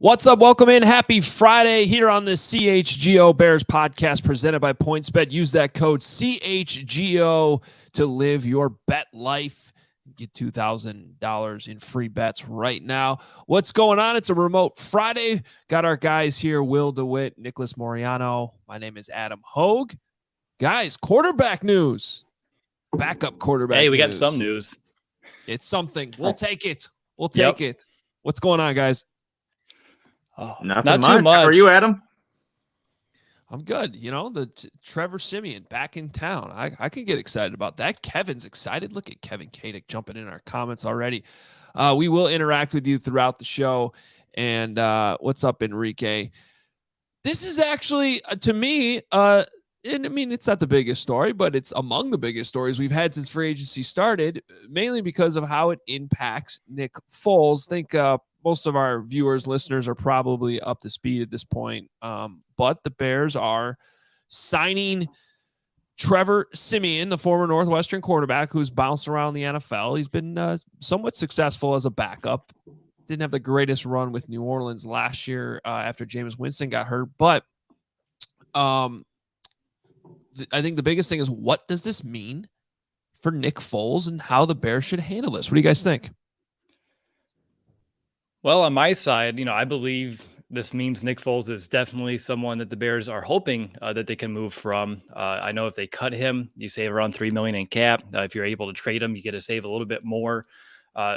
What's up? Welcome in. Happy Friday here on the CHGO Bears Podcast presented by PointsBet. Use that code CHGO to live your bet life. Get $2,000 in free bets right now. What's going on? It's a remote Friday. Got our guys here, DeWitt, Nicholas Moreano. My name is Adam Hoge. Guys, quarterback news. Backup quarterback news. Hey, we got some news. It's something. We'll take it. We'll take it. What's going on, guys? Oh, not much. Too much. How are you, Adam? I'm good. You know, Trevor Siemian back in town. I can get excited about that. Kevin's excited. Look at Kevin Kadick jumping in our comments already. We will interact with you throughout the show. And what's up, Enrique? This is actually, to me, and I mean, it's not the biggest story, but it's among the biggest stories we've had since free agency started, mainly because of how it impacts Nick Foles. I think most of our viewers, listeners are probably up to speed at this point. But the Bears are signing Trevor Siemian, the former Northwestern quarterback who's bounced around the NFL. He's been somewhat successful as a backup. Didn't have the greatest run with New Orleans last year after Jameis Winston got hurt. But I think the biggest thing is, what does this mean for Nick Foles and how the Bears should handle this? What do you guys think? Well, on my side, I believe this means Nick Foles is definitely someone that the Bears are hoping that they can move from. I know if they cut him, you save around $3 million in cap. If you're able to trade him, you get to save a little bit more.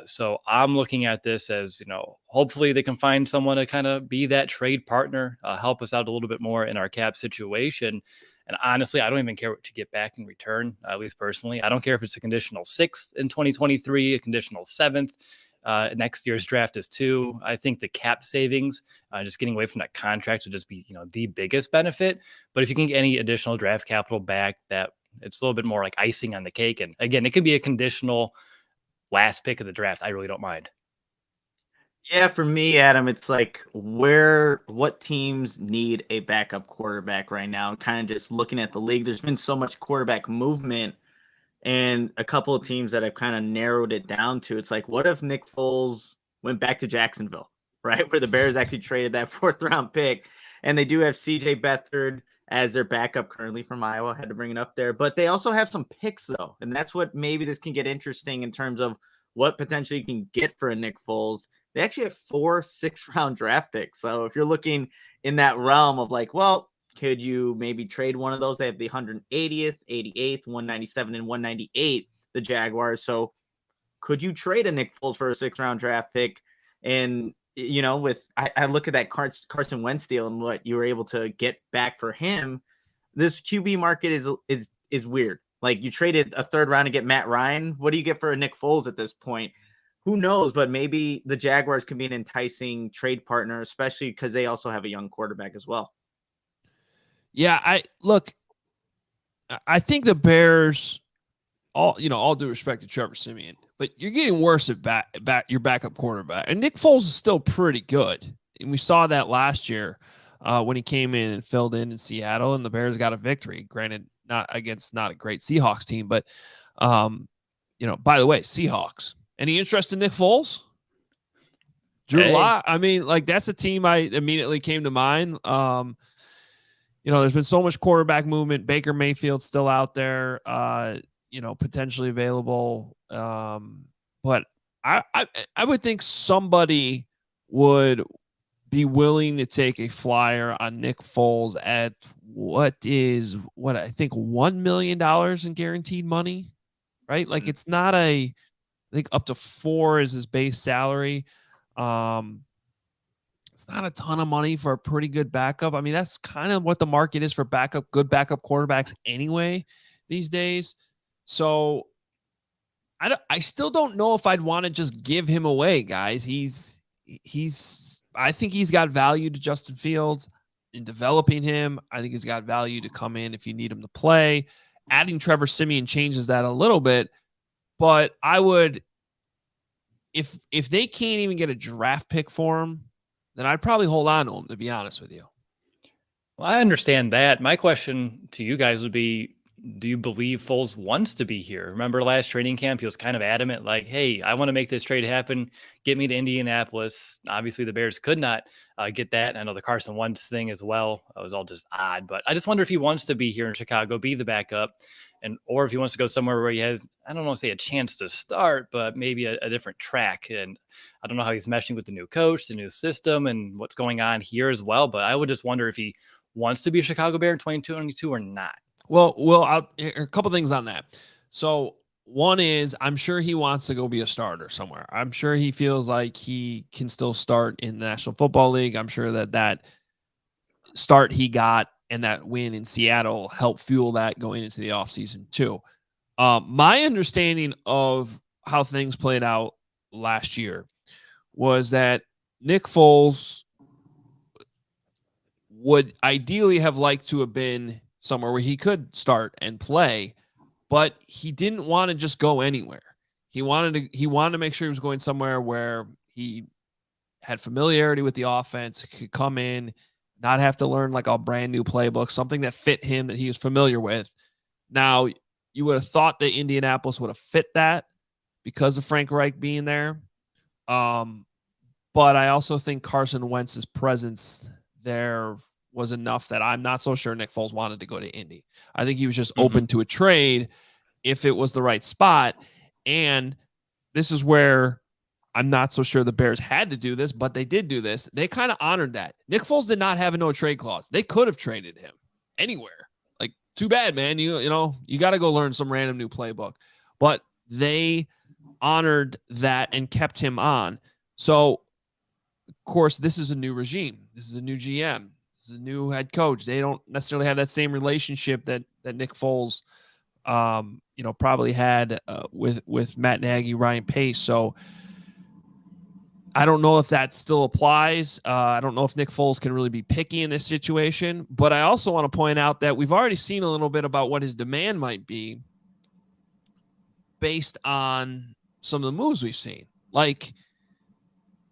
So I'm looking at this as, hopefully they can find someone to kind of be that trade partner, help us out a little bit more in our cap situation. And honestly, I don't even care what you get back in return, at least personally. I don't care if it's a conditional 6th in 2023, a conditional 7th. Next year's draft is 2. I think the cap savings, just getting away from that contract, would just be, the biggest benefit. But if you can get any additional draft capital back, that it's a little bit more like icing on the cake. And again, it could be a conditional last pick of the draft. I really don't mind. Yeah, for me, Adam, it's like what teams need a backup quarterback right now? Kind of just looking at the league, there's been so much quarterback movement. And a couple of teams that have kind of narrowed it down to, it's like, what if Nick Foles went back to Jacksonville, right? Where the Bears actually traded that 4th-round pick. And they do have C.J. Beathard as their backup currently from Iowa. I had to bring it up there. But they also have some picks, though. And that's what maybe this can get interesting in terms of what potentially you can get for a Nick Foles. They actually have 4 6th-round draft picks. So if you're looking in that realm of like, well, could you maybe trade one of those? They have the 180th, 88th, 197, and 198, the Jaguars. So could you trade a Nick Foles for a 6th-round draft pick? And, I look at that Carson Wentz deal and what you were able to get back for him. This QB market is weird. Like, you traded a 3rd round to get Matt Ryan. What do you get for a Nick Foles at this point? Who knows? But maybe the Jaguars can be an enticing trade partner, especially because they also have a young quarterback as well. Yeah, I think the Bears, all due respect to Trevor Siemian, but you're getting worse at your backup quarterback. And Nick Foles is still pretty good. And we saw that last year when he came in and filled in Seattle, and the Bears got a victory. Granted, not a great Seahawks team, but by the way, Seahawks. Any interest in Nick Foles? Drew Lock. I mean, like, that's a team I immediately came to mind. There's been so much quarterback movement. Baker Mayfield's still out there, potentially available. But I would think somebody would be willing to take a flyer on Nick Foles at what I think $1 million in guaranteed money, right? Like, it's not I think up to 4 is his base salary. It's not a ton of money for a pretty good backup. I mean, that's kind of what the market is for good backup quarterbacks anyway these days. So I still don't know if I'd want to just give him away, guys. I think he's got value to Justin Fields in developing him. I think he's got value to come in if you need him to play. Adding Trevor Siemian changes that a little bit, but I would, if they can't even get a draft pick for him, then I'd probably hold on to him, to be honest with you. Well, I understand that. My question to you guys would be, do you believe Foles wants to be here? Remember last training camp, he was kind of adamant, like, hey, I want to make this trade happen. Get me to Indianapolis. Obviously, the Bears could not get that. And I know the Carson Wentz thing as well. It was all just odd. But I just wonder if he wants to be here in Chicago, be the backup, or if he wants to go somewhere where he has, I don't want to say a chance to start, but maybe a different track. And I don't know how he's meshing with the new coach, the new system, and what's going on here as well. But I would just wonder if he wants to be a Chicago Bear in 2022 or not. Well, a couple things on that. So one is I'm sure he wants to go be a starter somewhere. I'm sure he feels like he can still start in the National Football League. I'm sure that start he got and that win in Seattle helped fuel that going into the offseason too. My understanding of how things played out last year was that Nick Foles would ideally have liked to have been somewhere where he could start and play, but he didn't want to just go anywhere. He wanted to make sure he was going somewhere where he had familiarity with the offense, could come in, not have to learn like a brand new playbook, something that fit him that he was familiar with. Now, you would have thought that Indianapolis would have fit that because of Frank Reich being there. But I also think Carson Wentz's presence there was enough that I'm not so sure Nick Foles wanted to go to Indy. I think he was just open to a trade if it was the right spot. And this is where I'm not so sure the Bears had to do this, but they did do this. They kind of honored that. Nick Foles did not have a no trade clause. They could have traded him anywhere. Like, too bad, man. You got to go learn some random new playbook. But they honored that and kept him on. So, of course, this is a new regime. This is a new GM. This is a new head coach. They don't necessarily have that same relationship that Nick Foles, probably had with Matt Nagy, Ryan Pace. So I don't know if that still applies. I don't know if Nick Foles can really be picky in this situation. But I also want to point out that we've already seen a little bit about what his demand might be based on some of the moves we've seen. Like,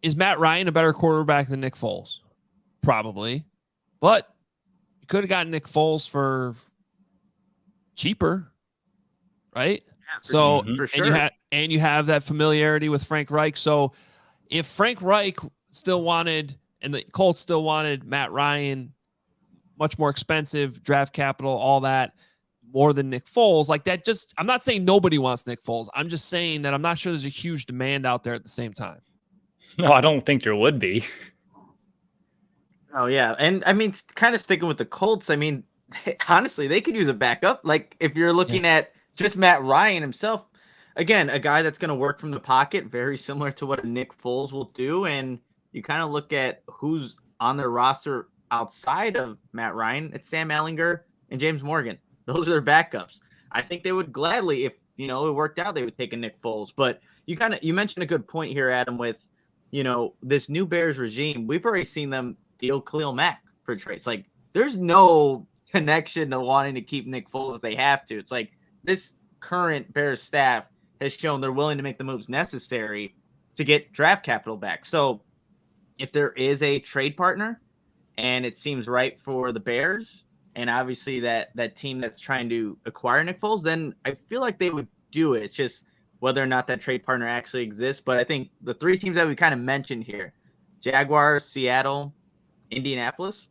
is Matt Ryan a better quarterback than Nick Foles? Probably. But you could have gotten Nick Foles for cheaper, right? Yeah, for sure. And you have that familiarity with Frank Reich. So if Frank Reich still wanted, and the Colts still wanted Matt Ryan, much more expensive, draft capital, all that, more than Nick Foles, like that I'm not saying nobody wants Nick Foles. I'm just saying that I'm not sure there's a huge demand out there at the same time. No, I don't think there would be. Oh, yeah. And I mean, kind of sticking with the Colts, I mean, honestly, they could use a backup. Like, if you're looking at just Matt Ryan himself, again, a guy that's going to work from the pocket, very similar to what Nick Foles will do. And you kind of look at who's on their roster outside of Matt Ryan. It's Sam Ehlinger and James Morgan. Those are their backups. I think they would gladly, if it worked out, they would take a Nick Foles. But you mentioned a good point here, Adam, with this new Bears regime. We've already seen them deal Khalil Mack for trades. Like, there's no connection to wanting to keep Nick Foles if they have to. It's like this current Bears staff has shown they're willing to make the moves necessary to get draft capital back. So if there is a trade partner and it seems right for the Bears, and obviously that team that's trying to acquire Nick Foles, then I feel like they would do it. It's just whether or not that trade partner actually exists. But I think the three teams that we kind of mentioned here, Jaguars, Seattle, Indianapolis,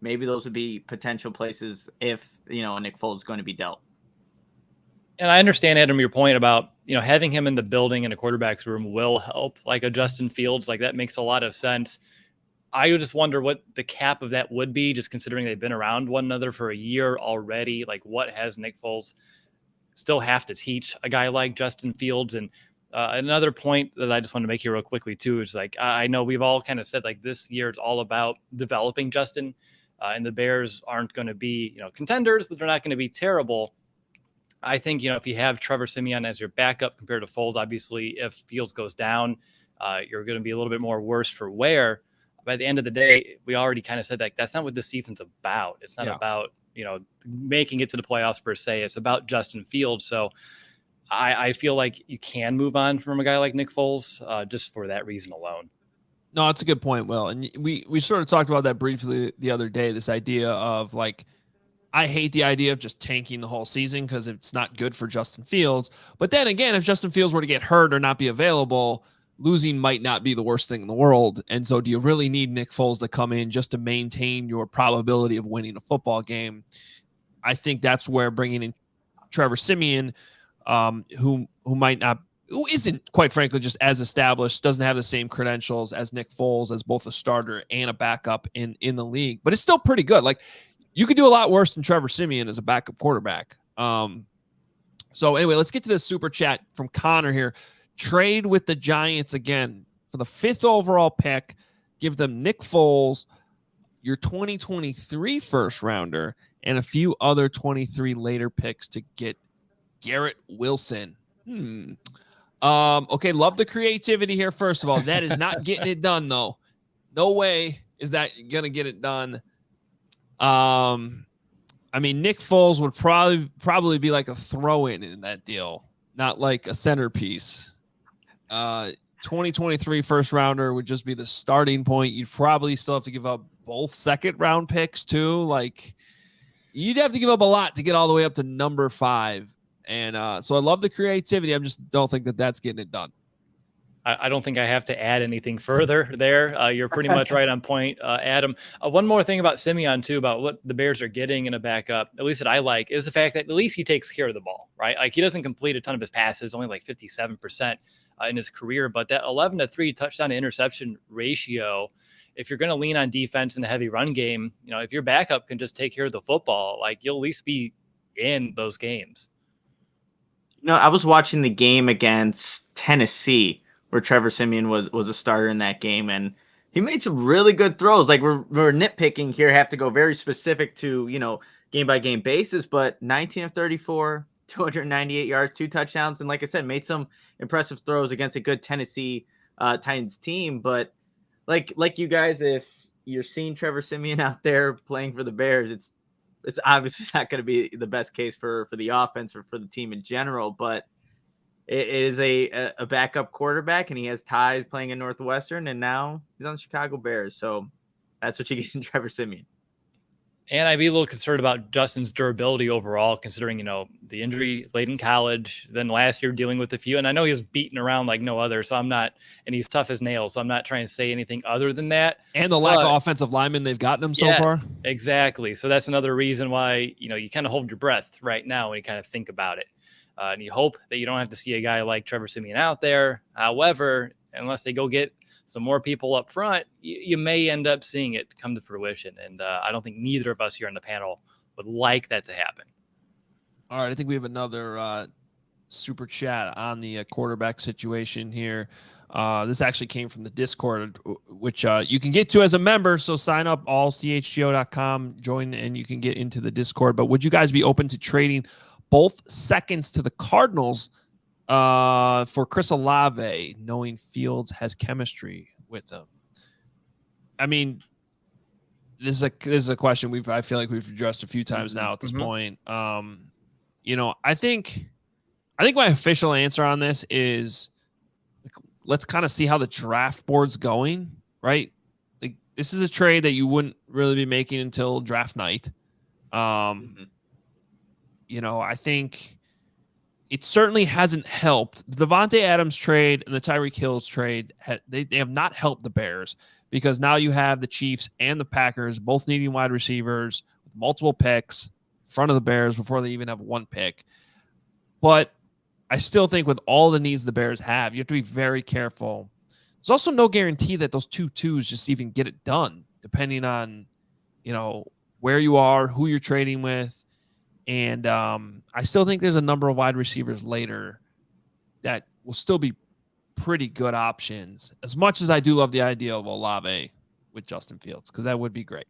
maybe those would be potential places if, Nick Foles is going to be dealt. And I understand, Adam, your point about, having him in the building in a quarterback's room will help, like a Justin Fields. Like, that makes a lot of sense. I would just wonder what the cap of that would be, just considering they've been around one another for a year already. Like, what has Nick Foles still have to teach a guy like Justin Fields? And another point that I just want to make here real quickly too is, like, I know we've all kind of said, like, this year it's all about developing Justin, and the Bears aren't going to be, contenders, but they're not going to be terrible. I think, if you have Trevor Siemian as your backup compared to Foles, obviously if Fields goes down, you're going to be a little bit more worse for wear. By the end of the day, we already kind of said, like, that's not what this season's about. It's not about, making it to the playoffs per se. It's about Justin Fields. So I feel like you can move on from a guy like Nick Foles just for that reason alone. No, that's a good point, Will. And we sort of talked about that briefly the other day, this idea of, like, I hate the idea of just tanking the whole season because it's not good for Justin Fields. But then again, if Justin Fields were to get hurt or not be available, losing might not be the worst thing in the world. And so do you really need Nick Foles to come in just to maintain your probability of winning a football game? I think that's where bringing in Trevor Siemian, who isn't, quite frankly, just as established, doesn't have the same credentials as Nick Foles as both a starter and a backup in the league, but it's still pretty good. Like, you could do a lot worse than Trevor Siemian as a backup quarterback. So anyway, let's get to this super chat from Connor here. Trade with the Giants again for the 5th overall pick. Give them Nick Foles, your 2023 first rounder, and a few other 23 later picks to get Garrett Wilson. Okay, love the creativity here. First of all, that is not getting it done, though. No way is that going to get it done. I mean, Nick Foles would probably be like a throw-in in that deal, not like a centerpiece. 2023 first rounder would just be the starting point. You'd probably still have to give up both second round picks too. Like, you'd have to give up a lot to get all the way up to number 5. And so I love the creativity. I just don't think that that's getting it done. I don't think I have to add anything further there. You're pretty much right on point, Adam. One more thing about Simeon, too, about what the Bears are getting in a backup, at least that I like, is the fact that at least he takes care of the ball, right? Like, he doesn't complete a ton of his passes, only like 57% in his career. But that 11-3 touchdown to interception ratio, if you're going to lean on defense in a heavy run game, if your backup can just take care of the football, like, you'll at least be in those games. I was watching the game against Tennessee, where Trevor Siemian was a starter in that game, and he made some really good throws. Like, we're nitpicking here, have to go very specific to, game by game basis, but 19 of 34, 298 yards, 2 touchdowns. And like I said, made some impressive throws against a good Tennessee Titans team. But like you guys, if you're seeing Trevor Siemian out there playing for the Bears, it's obviously not going to be the best case for the offense or for the team in general, but it is a backup quarterback, and he has ties playing in Northwestern, and now he's on the Chicago Bears. So that's what you get in Trevor Siemian. And I'd be a little concerned about Justin's durability overall, considering, the injury late in college, then last year dealing with a few. And I know he was beaten around like no other, and he's tough as nails. So I'm not trying to say anything other than that. And the lack of offensive linemen they've gotten him so far. Exactly. So that's another reason why, you kind of hold your breath right now when you kind of think about it. And you hope that you don't have to see a guy like Trevor Siemian out there. However, unless they go get some more people up front, you may end up seeing it come to fruition. And I don't think neither of us here on the panel would like that to happen. All right, I think we have another super chat on the quarterback situation here. This actually came from the Discord, which you can get to as a member. So sign up, allchgo.com, join, and you can get into the Discord. But would you guys be open to trading both seconds to the Cardinals for Chris Olave, knowing Fields has chemistry with him? I mean, this is a question I feel like we've addressed a few times now at this point. I think my official answer on this is, let's kind of see how the draft board's going, right? Like, this is a trade that you wouldn't really be making until draft night. I think it certainly hasn't helped. The Devontae Adams trade and the Tyreek Hills trade, they have not helped the Bears, because now you have the Chiefs and the Packers both needing wide receivers with multiple picks in front of the Bears before they even have one pick. But I still think with all the needs the Bears have, you have to be very careful. There's also no guarantee that those 2-2s just even get it done, depending on, where you are, who you're trading with. And I still think there's a number of wide receivers later that will still be pretty good options, as much as I do love the idea of Olave with Justin Fields, because that would be great.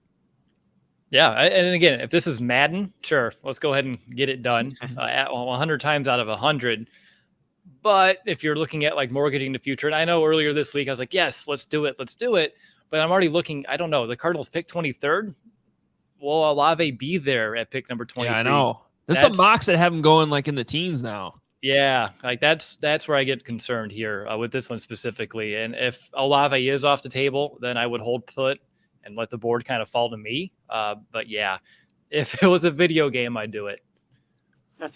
Yeah, and again, if this is Madden, sure, let's go ahead and get it done 100 times out of 100. But if you're looking at like mortgaging the future, and I know earlier this week I was like, yes, let's do it. But I'm already looking, I don't know, the Cardinals pick 23rd. Will Olave be there at pick number 23? Yeah, I know. There's some mocks that have him going like in the teens now. Yeah, like that's where I get concerned here with this one specifically. And if Olave is off the table, then I would hold put and let the board kind of fall to me. But yeah, If it was a video game, I'd do it.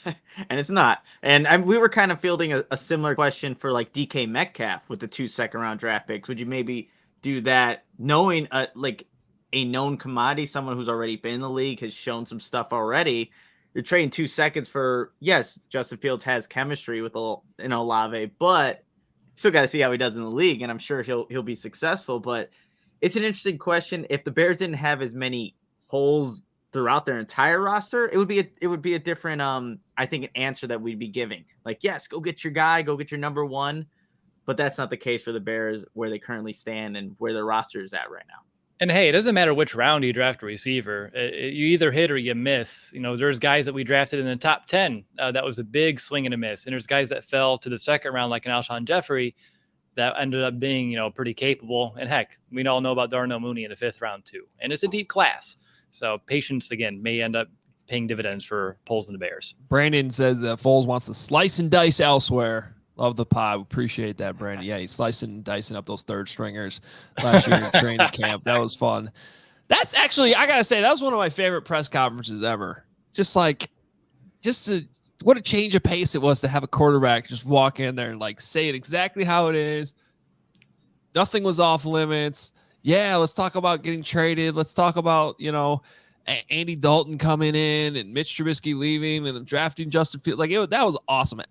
And it's not. And we were kind of fielding a similar question for like DK Metcalf with the 2 second-round draft picks. Would you maybe do that knowing like a known commodity, someone who's already been in the league, has shown some stuff already? You're trading 2 seconds for, yes, Justin Fields has chemistry with Olave, but still got to see how he does in the league, and I'm sure he'll be successful. But it's an interesting question. If the Bears didn't have as many holes throughout their entire roster, it would be a different I think an answer that we'd be giving. Like, yes, go get your guy, go get your number one, but that's not the case for the Bears where they currently stand and where their roster is at right now. And hey, it doesn't matter which round you draft a receiver. You either hit or you miss. You know, there's guys that we drafted in the top 10 that was a big swing and a miss. And there's guys that fell to the second round, like an Alshon Jeffrey, that ended up being, pretty capable. And heck, we all know about Darnell Mooney in the 5th round too. And it's a deep class. So patience, again, may end up paying dividends for Poles and the Bears. Brandon says that Foles wants to slice and dice elsewhere. Love the pod. Appreciate that, Brandon. Yeah, he's slicing and dicing up those third stringers last year in training camp. That was fun. That's actually, I got to say, that was one of my favorite press conferences ever. What a change of pace it was to have a quarterback just walk in there and like say it exactly how it is. Nothing was off limits. Yeah, let's talk about getting traded. Let's talk about, Andy Dalton coming in and Mitch Trubisky leaving and drafting Justin Fields. That was awesome.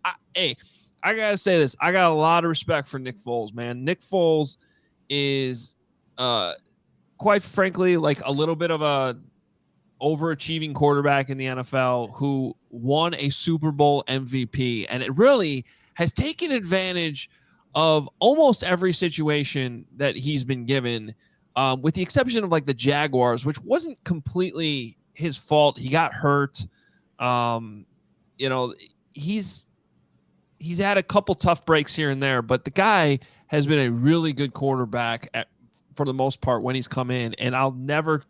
I got to say this. I got a lot of respect for Nick Foles, man. Nick Foles is, quite frankly, like a little bit of a overachieving quarterback in the NFL who won a Super Bowl MVP. And it really has taken advantage of almost every situation that he's been given, with the exception of like the Jaguars, which wasn't completely his fault. He got hurt. He's had a couple tough breaks here and there, but the guy has been a really good quarterback for the most part when he's come in. And I'll never,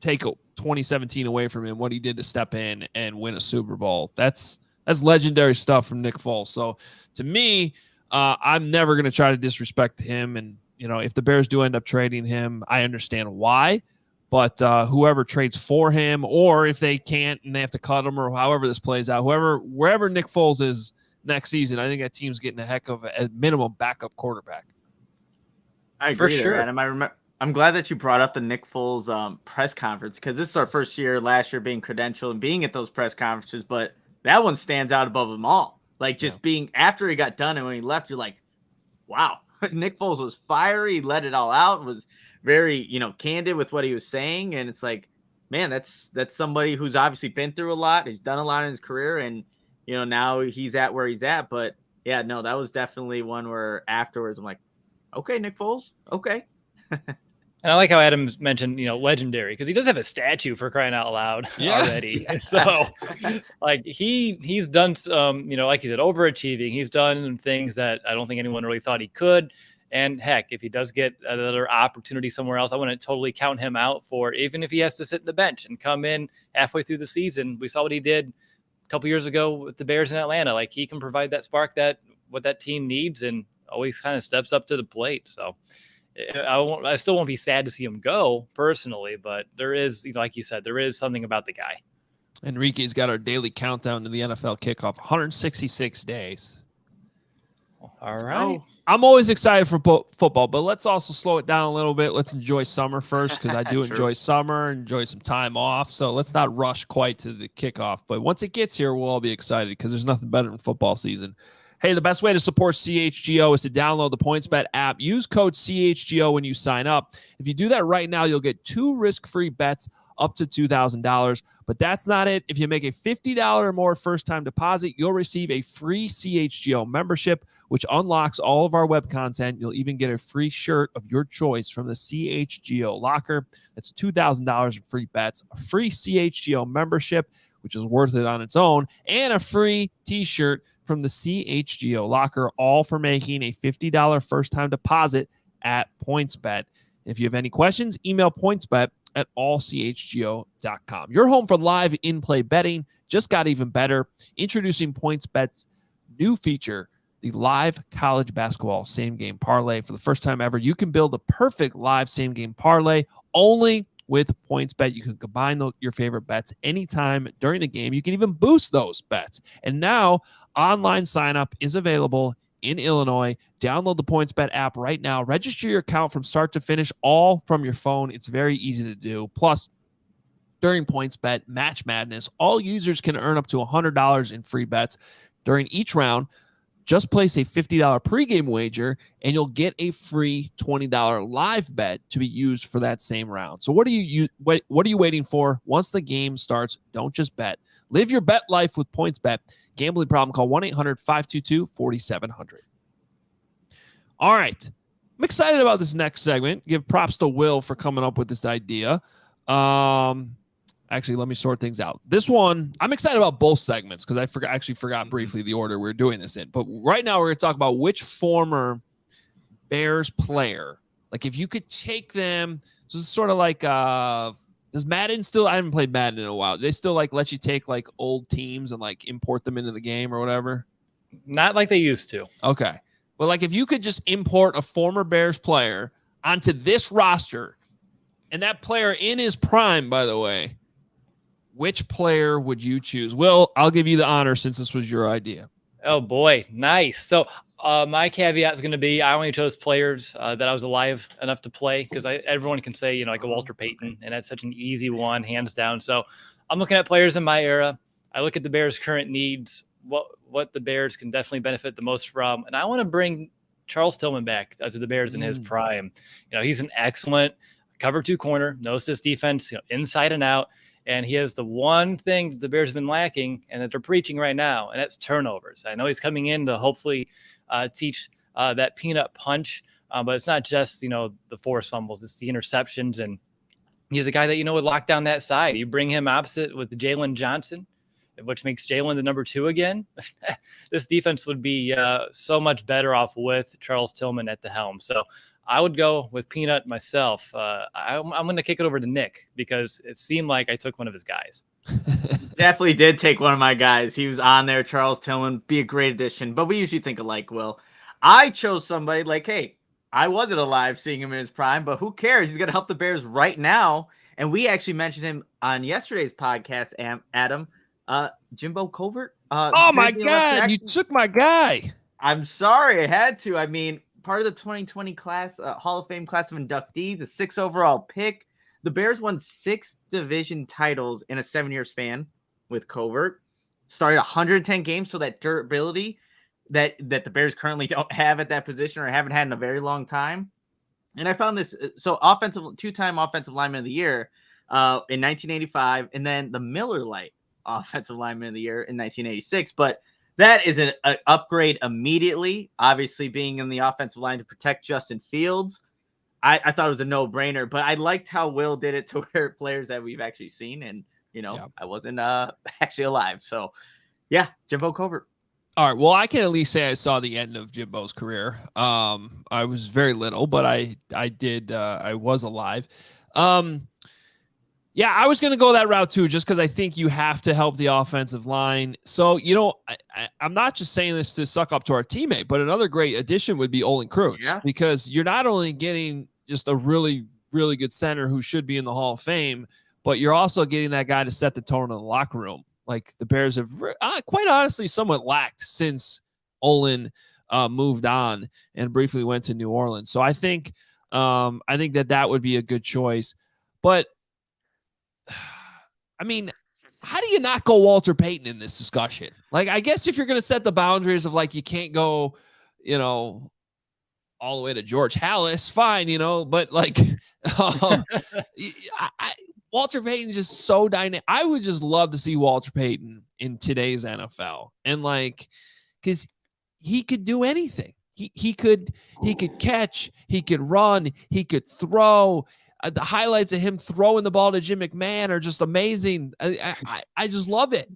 take 2017 away from him, what he did to step in and win a Super Bowl. That's legendary stuff from Nick Foles. So to me, I'm never going to try to disrespect him. And, if the Bears do end up trading him, I understand why. But whoever trades for him, or if they can't and they have to cut him, or however this plays out, wherever Nick Foles is next season, I think that team's getting a heck of a minimum backup quarterback. I agree there, Adam. I'm glad that you brought up the Nick Foles press conference, because this is our first year, last year being credentialed and being at those press conferences, but that one stands out above them all. Like just being after he got done and when he left, you're like, wow, Nick Foles was fiery, let it all out, was very, candid with what he was saying. And it's like, man, that's somebody who's obviously been through a lot. He's done a lot in his career, and, now he's at where he's at. But yeah, no, that was definitely one where afterwards I'm like, okay, Nick Foles. Okay. And I like how Adams mentioned, legendary, because he does have a statue, for crying out loud, already. Yeah. So like he's done, like you said, overachieving. He's done things that I don't think anyone really thought he could. And heck, if he does get another opportunity somewhere else, I wouldn't totally count him out for, even if he has to sit in the bench and come in halfway through the season. We saw what he did a couple years ago with the Bears in Atlanta. Like, he can provide that spark what that team needs, and always kind of steps up to the plate. So I still won't be sad to see him go personally, but there is, like you said, there is something about the guy. Enrique's got our daily countdown to the NFL kickoff, 166 days. All right. I'm always excited for football, but let's also slow it down a little bit. Let's enjoy summer first, because I do enjoy summer, enjoy some time off. So let's not rush quite to the kickoff. But once it gets here, we'll all be excited, because there's nothing better than football season. Hey, the best way to support CHGO is to download the PointsBet app. Use code CHGO when you sign up. If you do that right now, you'll get 2 risk-free bets up to $2,000. But that's not it. If you make a $50 or more first-time deposit, you'll receive a free CHGO membership, which unlocks all of our web content. You'll even get a free shirt of your choice from the CHGO locker. That's $2,000 in free bets, a free CHGO membership, which is worth it on its own, and a free t-shirt from the CHGO locker, all for making a $50 first-time deposit at PointsBet. If you have any questions, email pointsbet@allchgo.com. Your home for live in-play betting just got even better. Introducing PointsBet's new feature, the live college basketball same-game parlay. For the first time ever, you can build the perfect live same-game parlay only with PointsBet. You can combine your favorite bets anytime during the game. You can even boost those bets. And now online sign up is available in Illinois. Download the PointsBet app right now. Register your account from start to finish, all from your phone. It's very easy to do. Plus, during PointsBet Match Madness, all users can earn up to $100 in free bets during each round. Just place a $50 pregame wager, and you'll get a free $20 live bet to be used for that same round. So what are you waiting for? Once the game starts, don't just bet. Live your bet life with PointsBet. Gambling problem? Call 1-800-522-4700. All right. I'm excited about this next segment. Give props to Will for coming up with this idea. Actually, let me sort things out. This one, I'm excited about both segments because I forgot briefly the order we're doing this in. But right now, we're going to talk about which former Bears player, like if you could take them. So this is sort of like, does Madden still? I haven't played Madden in a while. They still like let you take like old teams and like import them into the game or whatever? Not like they used to. Okay. But like if you could just import a former Bears player onto this roster, and that player in his prime, by the way, which player would you choose? Will, I'll give you the honor since this was your idea. Oh, boy. Nice. So my caveat is going to be I only chose players that I was alive enough to play because everyone can say, like a Walter Payton, and that's such an easy one, hands down. So I'm looking at players in my era. I look at the Bears' current needs, what the Bears can definitely benefit the most from. And I want to bring Charles Tillman back to the Bears in his prime. He's an excellent cover 2 corner, knows this defense inside and out. And he has the one thing that the Bears have been lacking and that they're preaching right now, and that's turnovers. I know he's coming in to hopefully teach that peanut punch, but it's not just, the forced fumbles. It's the interceptions, and he's a guy that, would lock down that side. You bring him opposite with Jalen Johnson, which makes Jalen the number 2 again. This defense would be so much better off with Charles Tillman at the helm. So I would go with Peanut myself. I'm going to kick it over to Nick because it seemed like I took one of his guys. Definitely did take one of my guys. He was on there. Charles Tillman, be a great addition. But we usually think alike, Will. I chose somebody like, hey, I wasn't alive seeing him in his prime, but who cares? He's going to help the Bears right now. And we actually mentioned him on yesterday's podcast, Adam. Jimbo Covert. Oh, my God. You took my guy. I'm sorry. I had to. I mean, part of the 2020 class, Hall of Fame class of inductees, a 6th overall pick. The Bears won 6 division titles in a 7-year span with Covert. Started 110 games, so that durability that the Bears currently don't have at that position or haven't had in a very long time. And I found this, so 2-time offensive lineman of the year in 1985, and then the Miller Lite offensive lineman of the year in 1986. But that is an upgrade immediately, obviously being in the offensive line to protect Justin Fields. I thought it was a no-brainer, but I liked how Will did it to where players that we've actually seen, and, I wasn't actually alive. So, yeah, Jimbo Covert. All right, well, I can at least say I saw the end of Jimbo's career. I was very little, but I was alive. Yeah, I was going to go that route too, just because I think you have to help the offensive line. So, I'm not just saying this to suck up to our teammate, but another great addition would be Olin Kreutz, because you're not only getting just a really, really good center who should be in the Hall of Fame, but you're also getting that guy to set the tone in the locker room. Like the Bears have quite honestly somewhat lacked since Olin moved on and briefly went to New Orleans. So I think that would be a good choice. But I mean, how do you not go Walter Payton in this discussion? Like, I guess if you're going to set the boundaries of like, you can't go, all the way to George Halas, fine, but like, Walter Payton's just so dynamic. I would just love to see Walter Payton in today's NFL. And like, cause he could do anything. He could catch, he could run, he could throw. The highlights of him throwing the ball to Jim McMahon are just amazing. I just love it.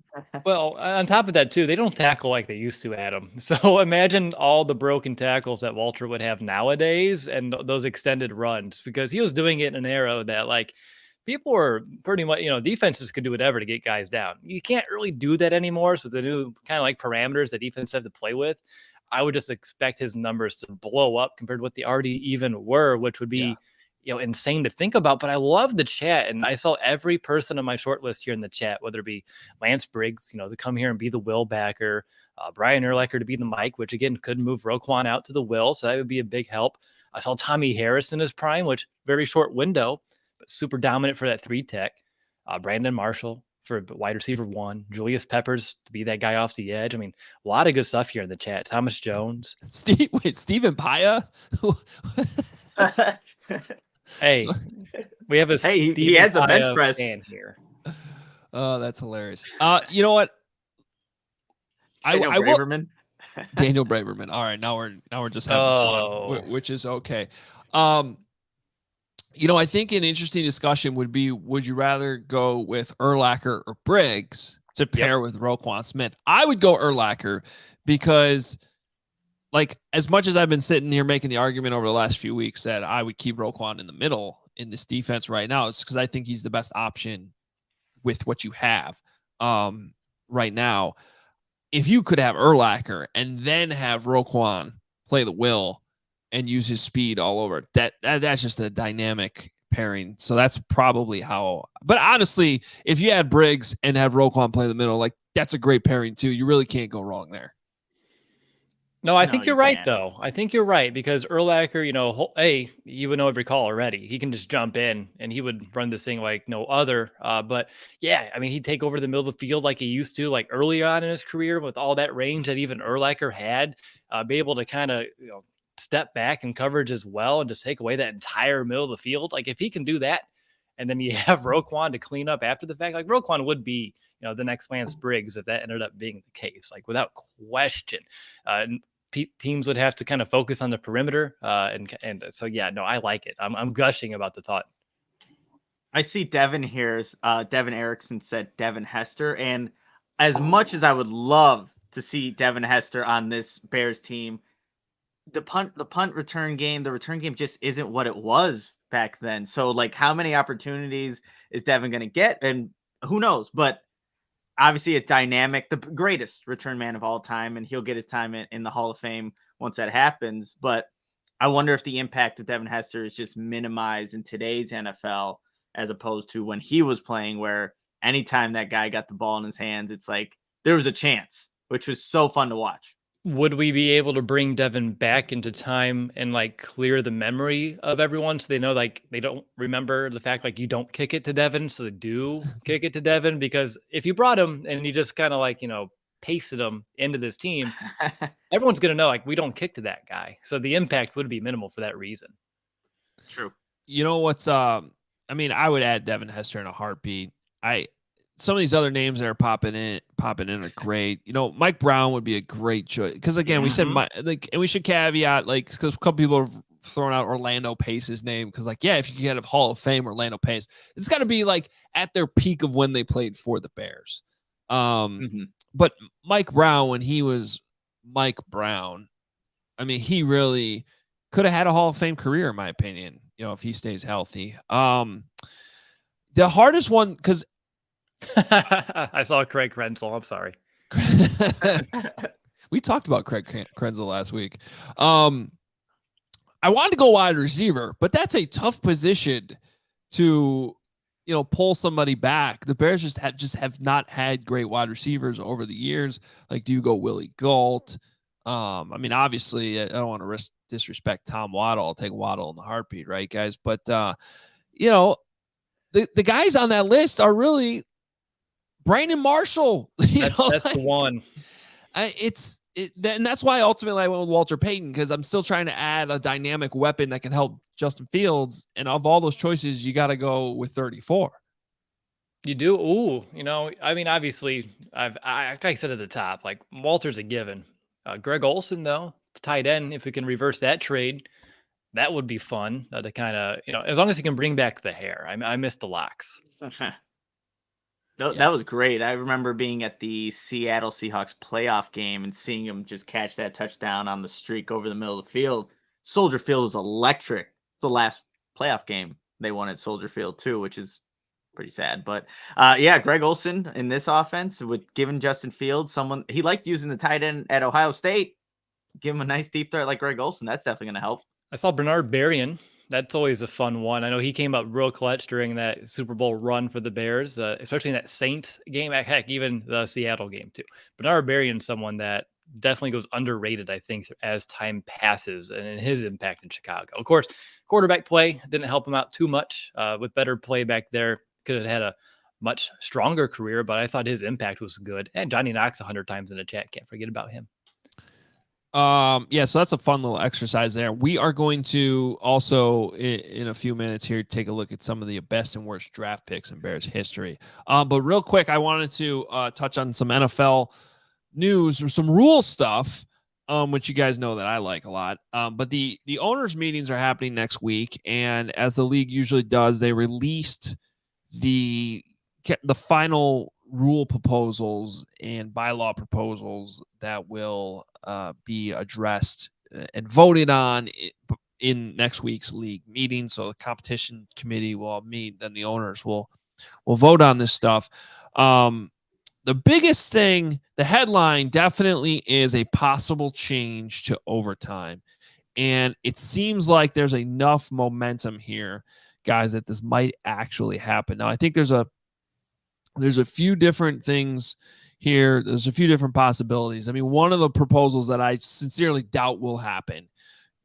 Well, on top of that, too, they don't tackle like they used to, Adam. So imagine all the broken tackles that Walter would have nowadays and those extended runs, because he was doing it in an era that like people were pretty much, defenses could do whatever to get guys down. You can't really do that anymore. So the new kind of like parameters that defense have to play with, I would just expect his numbers to blow up compared to what they already even were, which would be insane to think about. But I love the chat, and I saw every person on my short list here in the chat, whether it be Lance Briggs, to come here and be the Will backer, Brian Urlacher to be the Mike, which again could move Roquan out to the Will, so that would be a big help. I saw Tommy Harris in his prime, which very short window, but super dominant for that 3-tech. Brandon Marshall for wide receiver 1, Julius Peppers to be that guy off the edge. I mean, a lot of good stuff here in the chat. Thomas Jones. Stephen Paya? Hey, we have a he has a bench press fan here. Oh, that's hilarious. You know what? Daniel Braverman. Daniel Braverman. All right, now we're just having fun, which is okay. I think an interesting discussion would be, would you rather go with Urlacher or Briggs to pair with Roquan Smith? I would go Urlacher because, like, as much as I've been sitting here making the argument over the last few weeks that I would keep Roquan in the middle in this defense right now, it's because I think he's the best option with what you have right now. If you could have Urlacher and then have Roquan play the Will and use his speed all over, that's just a dynamic pairing. So that's probably how. But honestly, if you had Briggs and have Roquan play the middle, like, that's a great pairing too. You really can't go wrong there. No, I think you're right, though. I think you're right, because Urlacher, he would know every call already. He can just jump in and he would run this thing like no other. But yeah, I mean, he'd take over the middle of the field like he used to, like early on in his career with all that range that even Urlacher had, be able to kind of, step back in coverage as well and just take away that entire middle of the field. Like, if he can do that, and then you have Roquan to clean up after the fact, like Roquan would be, the next Lance Briggs if that ended up being the case, like without question. Teams would have to kind of focus on the perimeter. And so, yeah, no, I like it. I'm gushing about the thought. I see Devin here's Devin Erickson said Devin Hester. And as much as I would love to see Devin Hester on this Bears team, the punt return game, the return game just isn't what it was back then. So, like, how many opportunities is Devin going to get? And who knows? But obviously a dynamic, the greatest return man of all time, and he'll get his time in the Hall of Fame once that happens. But I wonder if the impact of Devin Hester is just minimized in today's NFL as opposed to when he was playing, where anytime that guy got the ball in his hands, it's like there was a chance, which was so fun to watch. Would we be able to bring Devin back into time and like clear the memory of everyone so they know, like, they don't remember the fact, like, you don't kick it to Devin, so they do kick it to Devin? Because if you brought him and you just kind of like, pasted him into this team, everyone's going to know, like, we don't kick to that guy. So the impact would be minimal for that reason. True. You know what's, I would add Devin Hester in a heartbeat. Some of these other names that are popping in are great. Mike Brown would be a great choice. Because again, we said and we should caveat, like, because a couple people have thrown out Orlando Pace's name. Because, like, yeah, if you can get a Hall of Fame Orlando Pace, it's got to be like at their peak of when they played for the Bears. But Mike Brown, when he was Mike Brown, he really could have had a Hall of Fame career, in my opinion. If he stays healthy. The hardest one, because I saw Craig Krenzel. I'm sorry. We talked about Craig Krenzel last week. I wanted to go wide receiver, but that's a tough position to, pull somebody back. The Bears just have not had great wide receivers over the years. Like, do you go Willie Gault? Obviously, I don't want to disrespect Tom Waddle. I'll take Waddle in the heartbeat, right, guys? But the guys on that list are really Brandon Marshall. That's the one. And that's why ultimately I went with Walter Payton, because I'm still trying to add a dynamic weapon that can help Justin Fields. And of all those choices, you got to go with 34. You do? Ooh, obviously, like I said at the top, like, Walter's a given. Greg Olsen, though, tight end, if we can reverse that trade, that would be fun to kind of, as long as he can bring back the hair. I missed the locks. That was great. I remember being at the Seattle Seahawks playoff game and seeing him just catch that touchdown on the streak over the middle of the field. Soldier Field was electric. It's the last playoff game they won at Soldier Field too, which is pretty sad. But Greg Olsen in this offense with giving Justin Fields he liked using the tight end at Ohio State. Give him a nice deep threat like Greg Olsen. That's definitely going to help. I saw Bernard Berrien That's always a fun one. I know he came up real clutch during that Super Bowl run for the Bears, especially in that Saints game. Heck, even the Seattle game too. Bernard Berrian, someone that definitely goes underrated, I think, as time passes and in his impact in Chicago. Of course, quarterback play didn't help him out too much. With better play back there, could have had a much stronger career, but I thought his impact was good. And Johnny Knox 100 times in the chat. Can't forget about him. Yeah, so that's a fun little exercise there. We are going to also in a few minutes here take a look at some of the best and worst draft picks in Bears history. But real quick, I wanted to touch on some NFL news or some rule stuff, which you guys know that I like a lot. But the owners' meetings are happening next week, and as the league usually does, they released the final rule proposals and bylaw proposals that will be addressed and voted on in next week's league meeting. So the competition committee will meet, then the owners will vote on this stuff. The biggest thing, the headline definitely is a possible change to overtime. And it seems like there's enough momentum here, guys, that this might actually happen. Now, I think there's a few different things here. There's a few different possibilities. I mean, one of the proposals that I sincerely doubt will happen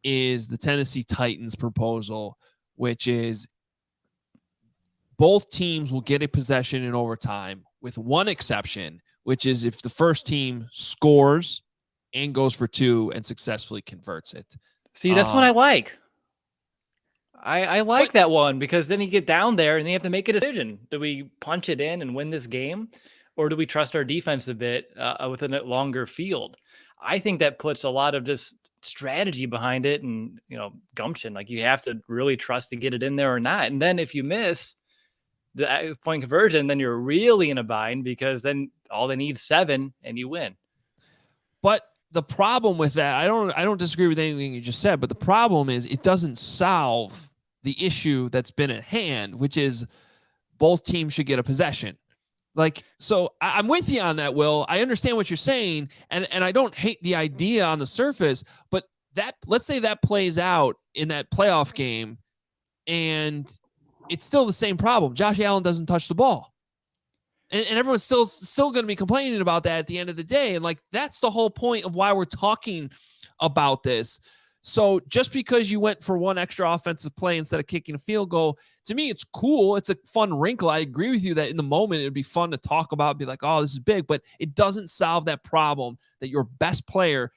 is the Tennessee Titans proposal, which is both teams will get a possession in overtime with one exception, which is if the first team scores and goes for two and successfully converts it. See, that's what I like. I like that one, because then you get down there and you have to make a decision. Do we punch it in and win this game, or do we trust our defense a bit with a longer field? I think that puts a lot of just strategy behind it and, gumption. Like, you have to really trust to get it in there or not. And then if you miss the point conversion, then you're really in a bind, because then all they need is 7 and you win. But the problem with that, I don't disagree with anything you just said, but the problem is it doesn't solve the issue that's been at hand, which is both teams should get a possession. Like, so I'm with you on that, Will. I understand what you're saying, and I don't hate the idea on the surface, but let's say that plays out in that playoff game, and it's still the same problem. Josh Allen doesn't touch the ball. And everyone's still going to be complaining about that at the end of the day. And like, that's the whole point of why we're talking about this. So just because you went for one extra offensive play instead of kicking a field goal, to me, it's cool. It's a fun wrinkle. I agree with you that in the moment, it'd be fun to talk about, be like, oh, this is big, but it doesn't solve that problem that your best player,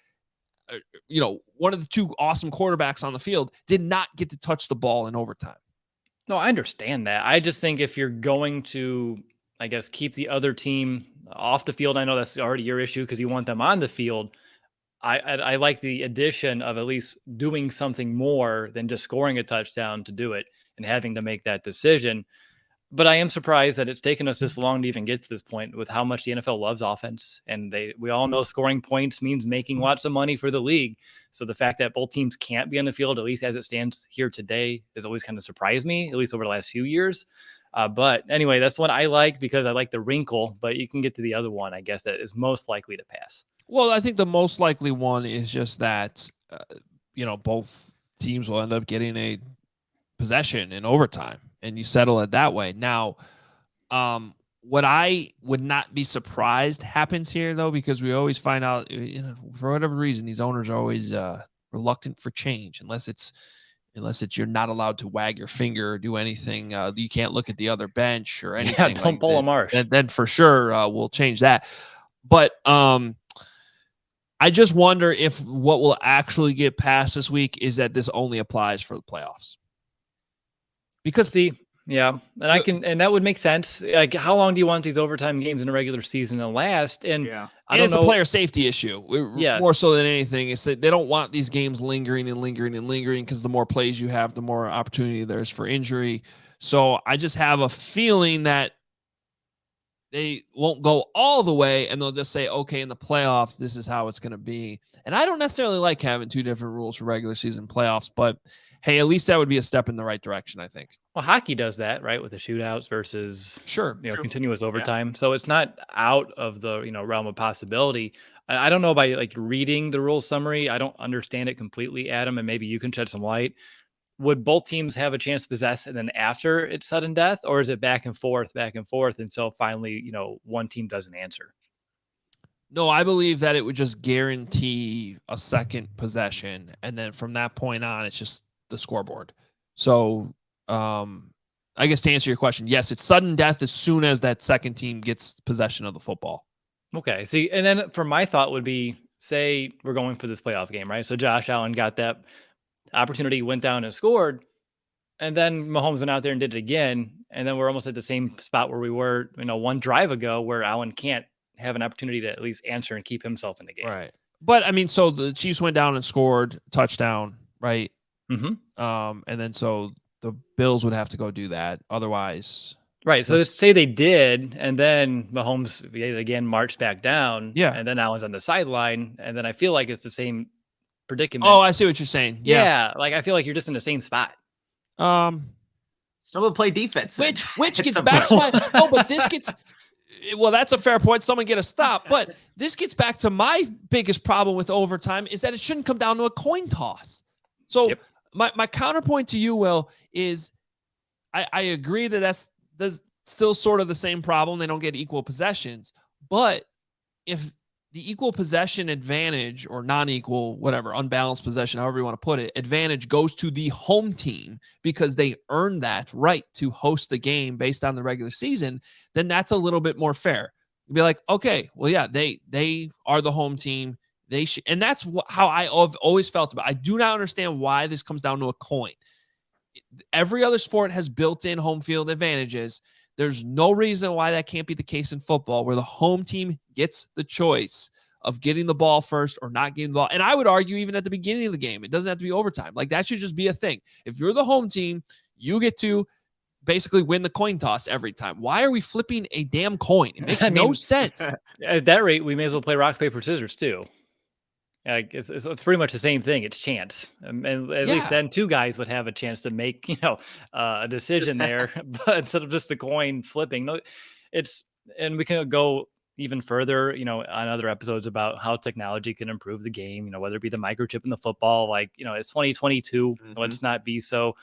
one of the two awesome quarterbacks on the field, did not get to touch the ball in overtime. No, I understand that. I just think if you're going to, I guess, keep the other team off the field, I know that's already your issue because you want them on the field. I like the addition of at least doing something more than just scoring a touchdown to do it and having to make that decision. But I am surprised that it's taken us this long to even get to this point with how much the NFL loves offense. And we all know scoring points means making lots of money for the league. So the fact that both teams can't be on the field, at least as it stands here today, has always kind of surprised me, at least over the last few years. But anyway, that's what I like because I like the wrinkle, but you can get to the other one, I guess, that is most likely to pass. Well, I think the most likely one is just that, both teams will end up getting a possession in overtime and you settle it that way. Now, what I would not be surprised happens here, though, because we always find out, for whatever reason, these owners are always reluctant for change, unless it's you're not allowed to wag your finger or do anything. You can't look at the other bench or anything. Yeah, don't pull a marsh. Then for sure we'll change that. But I just wonder if what will actually get passed this week is that this only applies for the playoffs. Because and that would make sense. Like, how long do you want these overtime games in a regular season to last? And it's a player safety issue. Yes. More so than anything. It's that they don't want these games lingering because the more plays you have, the more opportunity there's for injury. So I just have a feeling that they won't go all the way and they'll just say, okay, in the playoffs, this is how it's going to be. And I don't necessarily like having two different rules for regular season playoffs, but hey, at least that would be a step in the right direction, I think. Well, hockey does that, right? With the shootouts versus continuous overtime. Yeah. So it's not out of the, realm of possibility. I don't know about like reading the rules summary. I don't understand it completely, Adam, and maybe you can shed some light. would both teams have a chance to possess and then after it's sudden death, or is it back and forth until finally, one team doesn't answer? No, I believe that it would just guarantee a second possession. And then from that point on, it's just the scoreboard. So I guess to answer your question, yes, it's sudden death as soon as that second team gets possession of the football. Okay. See, and then for my thought would be, say we're going for this playoff game, right? So Josh Allen got that opportunity, went down and scored, and then Mahomes went out there and did it again. And then we're almost at the same spot where we were, one drive ago, where Allen can't have an opportunity to at least answer and keep himself in the game. Right. But I mean, so the Chiefs went down and scored touchdown, right? Mm-hmm. And then so the Bills would have to go do that. Otherwise. Right. So let's say they did, and then Mahomes again marched back down. Yeah. And then Allen's on the sideline. And then I feel like it's the same predicament. Oh, I see what you're saying. Yeah. Like I feel like you're just in the same spot. Someone play defense. Which gets back to my but this gets that's a fair point. Someone get a stop. But this gets back to my biggest problem with overtime is that it shouldn't come down to a coin toss. So my counterpoint to you, Will, is I agree that's still sort of the same problem. They don't get equal possessions. But if the equal possession advantage or non-equal, whatever, unbalanced possession, however you want to put it, advantage goes to the home team because they earned that right to host the game based on the regular season, then that's a little bit more fair. You'd be like, okay, well, yeah, they are the home team. They should, and that's how I've always felt about it. I do not understand why this comes down to a coin. Every other sport has built-in home field advantages. There's no reason why that can't be the case in football, where the home team gets the choice of getting the ball first or not getting the ball. And I would argue even at the beginning of the game, it doesn't have to be overtime. Like that should just be a thing. If you're the home team, you get to basically win the coin toss every time. Why are we flipping a damn coin? It makes no sense. At that rate, we may as well play rock, paper, scissors too. Like it's pretty much the same thing. It's chance, and at least then two guys would have a chance to make a decision there, but instead of just a coin flipping. No, and we can go even further, on other episodes about how technology can improve the game. Whether it be the microchip in the football, like it's 2022. Mm-hmm. Let's not be so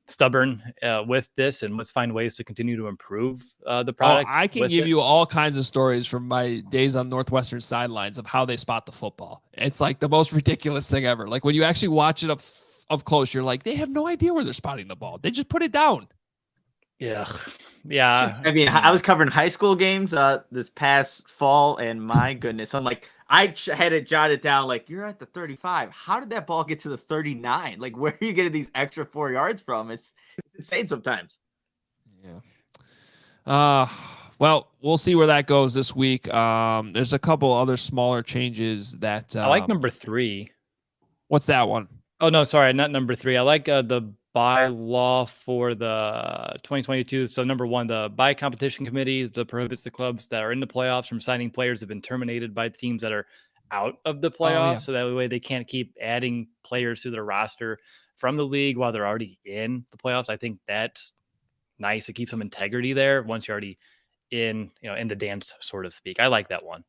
stubborn with this, and let's find ways to continue to improve the product. I can give you all kinds of stories from my days on Northwestern sidelines of how they spot the football. It's like the most ridiculous thing ever. Like when you actually watch it up close, you're like, they have no idea where they're spotting the ball. They just put it down. Yeah. I mean, I was covering high school games this past fall, and my goodness, I'm like, I had it jotted down, like, you're at the 35. How did that ball get to the 39? Like, where are you getting these extra 4 yards from? It's insane sometimes. Yeah. Well, we'll see where that goes this week. There's a couple other smaller changes that I like number 3. What's that one? Oh, no, sorry, not number 3. I like the bylaw for the 2022. So number 1, the bye competition committee that prohibits the clubs that are in the playoffs from signing players that have been terminated by teams that are out of the playoffs. So that way they can't keep adding players to their roster from the league while they're already in the playoffs. I think that's nice. It keeps some integrity there once you're already in the dance, so to speak. I like that one.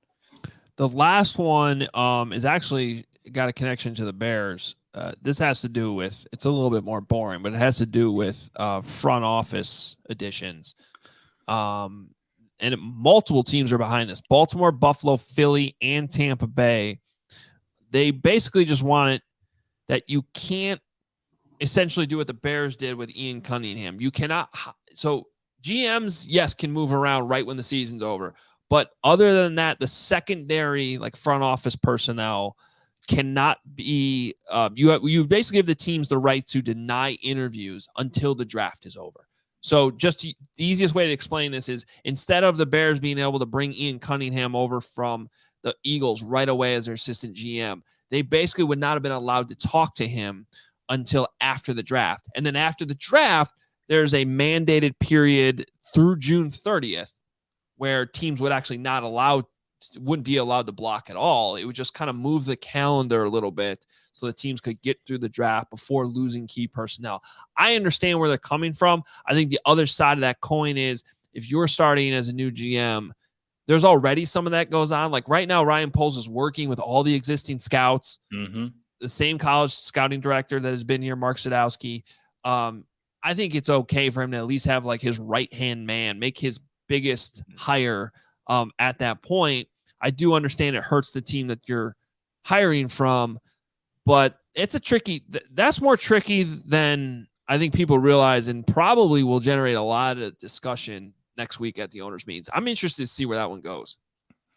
The last one is actually got a connection to the Bears. This has to do with, it's a little bit more boring, but it has to do with front office additions. And multiple teams are behind this. Baltimore, Buffalo, Philly, and Tampa Bay. They basically just want it that you can't essentially do what the Bears did with Ian Cunningham. You cannot. So GMs, yes, can move around right when the season's over. But other than that, the secondary, like front office personnel, cannot be you basically give the teams the right to deny interviews until the draft is over. So just the easiest way to explain this is instead of the Bears being able to bring Ian Cunningham over from the Eagles right away as their assistant GM, they basically would not have been allowed to talk to him until after the draft. And then after the draft, there's a mandated period through June 30th where teams would actually wouldn't be allowed to block at all. It would just kind of move the calendar a little bit so the teams could get through the draft before losing key personnel. I understand where they're coming from. I think the other side of that coin is if you're starting as a new GM, there's already some of that goes on. Like right now, Ryan Poles is working with all the existing scouts. Mm-hmm. the same college scouting director that has been here, Mark Sadowski. I think it's okay for him to at least have like his right-hand man, make his biggest hire at that point. I do understand it hurts the team that you're hiring from, but it's that's more tricky than I think people realize, and probably will generate a lot of discussion next week at the owners' meetings. I'm interested to see where that one goes.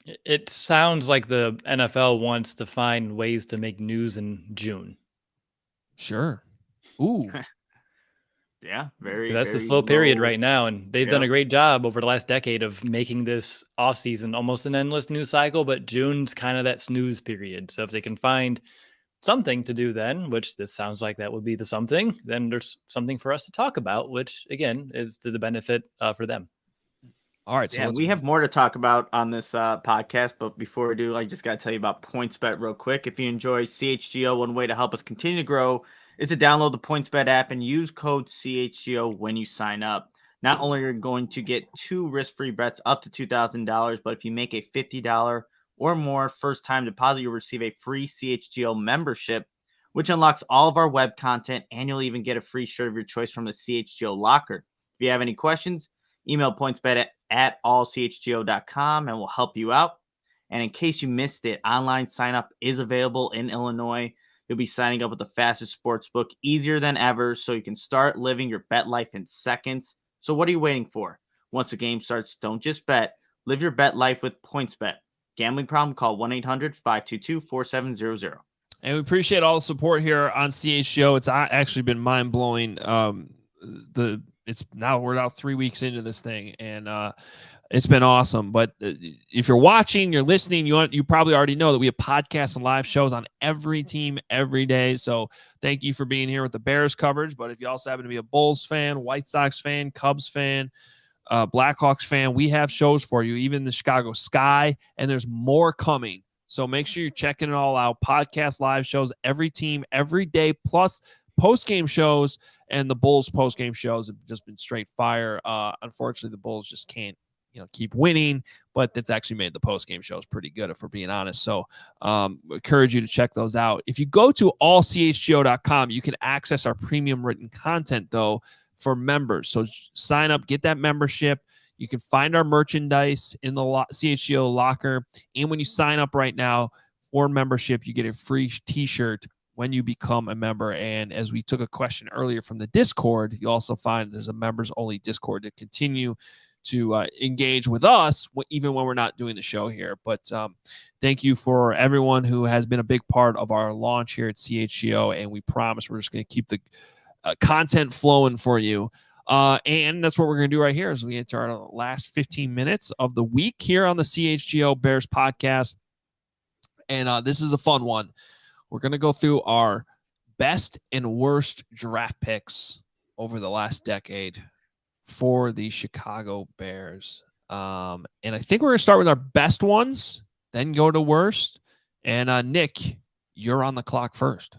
It sounds like the NFL wants to find ways to make news in June. Sure. Ooh. Yeah, very. That's very the slow period low. right now, and they've done a great job over the last decade of making this offseason almost an endless news cycle, but June's kind of that snooze period. So if they can find something to do then, which this sounds like that would be the something, then there's something for us to talk about, which again is to the benefit for them. All right. So we have more to talk about on this podcast, but before we do, I just got to tell you about PointsBet real quick. If you enjoy CHGO, one way to help us continue to grow is to download the PointsBet app and use code CHGO when you sign up. Not only are you going to get 2 risk-free bets up to $2,000, but if you make a $50 or more first-time deposit, you'll receive a free CHGO membership, which unlocks all of our web content, and you'll even get a free shirt of your choice from the CHGO locker. If you have any questions, email PointsBet at allchgo.com and we'll help you out. And in case you missed it, online sign-up is available in Illinois. You'll be signing up with the fastest sports book, easier than ever, so you can start living your bet life in seconds. So what are you waiting for? Once the game starts, don't just bet. Live your bet life with PointsBet. Gambling problem? Call 1-800-522-4700. And we appreciate all the support here on CHGO. It's actually been mind-blowing. It's now we're now 3 weeks into this thing, and it's been awesome. But if you're watching, you're listening, you probably already know that we have podcasts and live shows on every team every day. So thank you for being here with the Bears coverage. But if you also happen to be a Bulls fan, White Sox fan, Cubs fan, Blackhawks fan, we have shows for you, even the Chicago Sky, and there's more coming. So make sure you're checking it all out. Podcast live shows, every team, every day, plus post-game shows, and the Bulls post-game shows have just been straight fire. Unfortunately, the Bulls just can't, keep winning, but that's actually made the post-game shows pretty good, if we're being honest. So encourage you to check those out. If you go to allchgo.com, you can access our premium written content, though, for members. So sign up, get that membership. You can find our merchandise in the CHGO locker. And when you sign up right now for membership, you get a free t-shirt when you become a member. And as we took a question earlier from the Discord, you also find there's a members only Discord to continue to engage with us, even when we're not doing the show here. But thank you for everyone who has been a big part of our launch here at CHGO. And we promise we're just going to keep the content flowing for you. And that's what we're going to do right here as we enter our last 15 minutes of the week here on the CHGO Bears podcast. And this is a fun one. We're going to go through our best and worst draft picks over the last decade for the Chicago Bears. And I think we're going to start with our best ones, then go to worst. And Nick, you're on the clock first.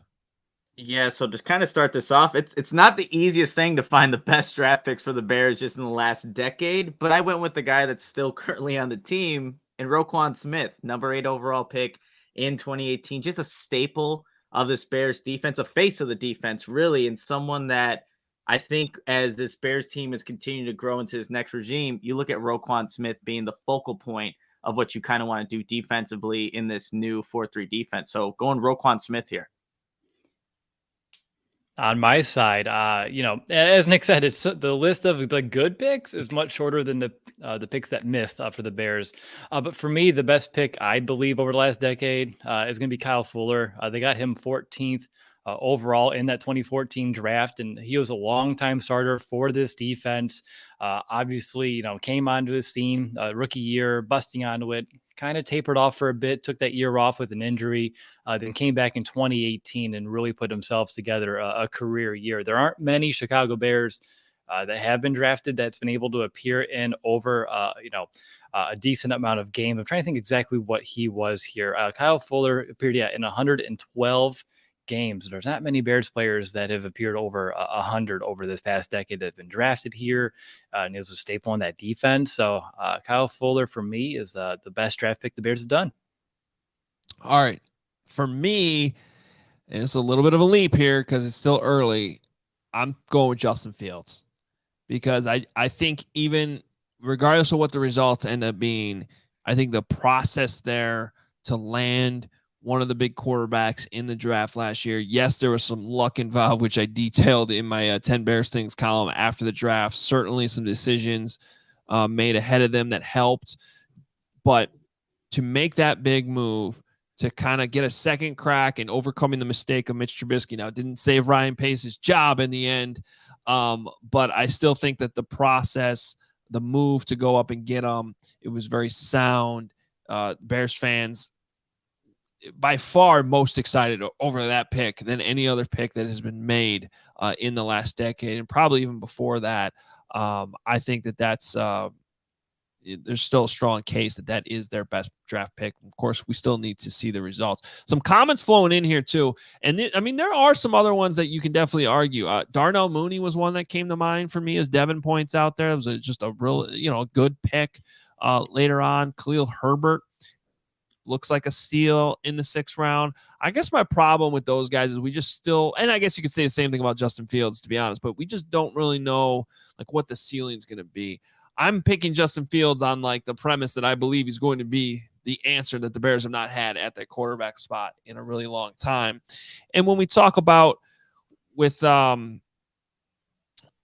Yeah, so just kind of start this off. It's not the easiest thing to find the best draft picks for the Bears just in the last decade, but I went with the guy that's still currently on the team, and Roquan Smith, number 8 overall pick in 2018, just a staple of this Bears defense, a face of the defense, really, and someone that I think as this Bears team is continuing to grow into this next regime, you look at Roquan Smith being the focal point of what you kind of want to do defensively in this new 4-3 defense. So going Roquan Smith here. On my side, as Nick said, it's the list of the good picks is much shorter than the picks that missed for the Bears. But for me, the best pick, I believe, over the last decade is going to be Kyle Fuller. They got him 14th overall in that 2014 draft, and he was a longtime starter for this defense. Obviously, came onto his team rookie year, busting onto it, kind of tapered off for a bit, took that year off with an injury, then came back in 2018 and really put himself together a career year. There aren't many Chicago Bears that have been drafted that's been able to appear in over, a decent amount of games. I'm trying to think exactly what he was here. Kyle Fuller appeared in 112 games. There's not many Bears players that have appeared over 100 over this past decade that have been drafted here, and is a staple on that defense. So Kyle Fuller for me is the best draft pick the Bears have done. All right, for me, and it's a little bit of a leap here because it's still early, I'm going with Justin Fields because I think even regardless of what the results end up being, I think the process there to land one of the big quarterbacks in the draft last year. Yes, there was some luck involved, which I detailed in my 10 Bears Things column after the draft. Certainly some decisions made ahead of them that helped. But to make that big move, to kind of get a second crack and overcoming the mistake of Mitch Trubisky. Now, it didn't save Ryan Pace's job in the end, but I still think that the process, the move to go up and get him, it was very sound. Bears fans, by far most excited over that pick than any other pick that has been made in the last decade, and probably even before that. I think that that's there's still a strong case that is their best draft pick. Of course, we still need to see the results. Some comments flowing in here too. And there are some other ones that you can definitely argue. Darnell Mooney was one that came to mind for me, as Devin points out there. It was just a real, good pick later on. Khalil Herbert looks like a steal in the 6th round. I guess my problem with those guys is we just still, and I guess you could say the same thing about Justin Fields, to be honest, but we just don't really know what the ceiling is going to be. I'm picking Justin Fields on the premise that I believe he's going to be the answer that the Bears have not had at that quarterback spot in a really long time. And when we talk about with Darnell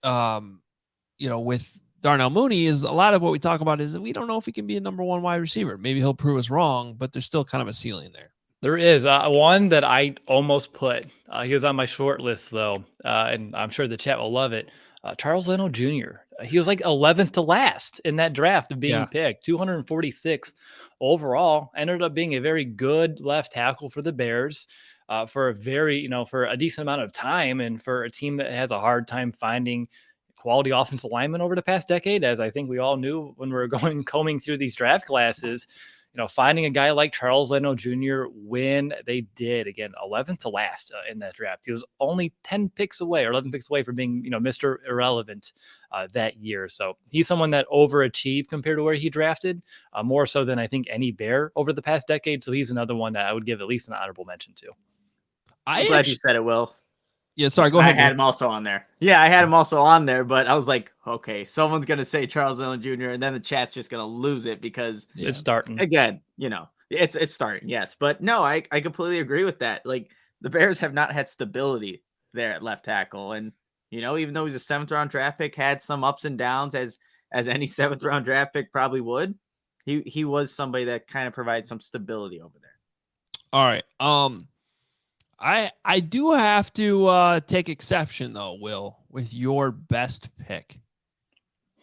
Mooney, is a lot of what we talk about is that we don't know if he can be a number 1 wide receiver. Maybe he'll prove us wrong, but there's still kind of a ceiling there. There is one that I almost put. He was on my short list though, and I'm sure the chat will love it. Charles Leno Jr. He was 11th to last in that draft of being picked, 246 overall. Ended up being a very good left tackle for the Bears for a very, for a decent amount of time, and for a team that has a hard time finding quality offensive linemen over the past decade, as I think we all knew when we were combing through these draft classes. Finding a guy like Charles Leno Jr. when they did, again, 11th to last in that draft. He was only 10 picks away or 11 picks away from being, Mr. Irrelevant that year. So he's someone that overachieved compared to where he drafted, more so than I think any Bear over the past decade. So he's another one that I would give at least an honorable mention to. I'm glad you said it, Will. Yeah, sorry, go ahead. I had him also on there. Yeah, I had him also on there, but I was like, okay, someone's going to say Charles Leno Jr., and then the chat's just going to lose it because it's starting. Again, it's starting, yes. But no, I completely agree with that. The Bears have not had stability there at left tackle. And, even though he's a 7th-round draft pick, had some ups and downs as any 7th-round draft pick probably would. He was somebody that kind of provides some stability over there. All right. I do have to take exception, though, Will, with your best pick.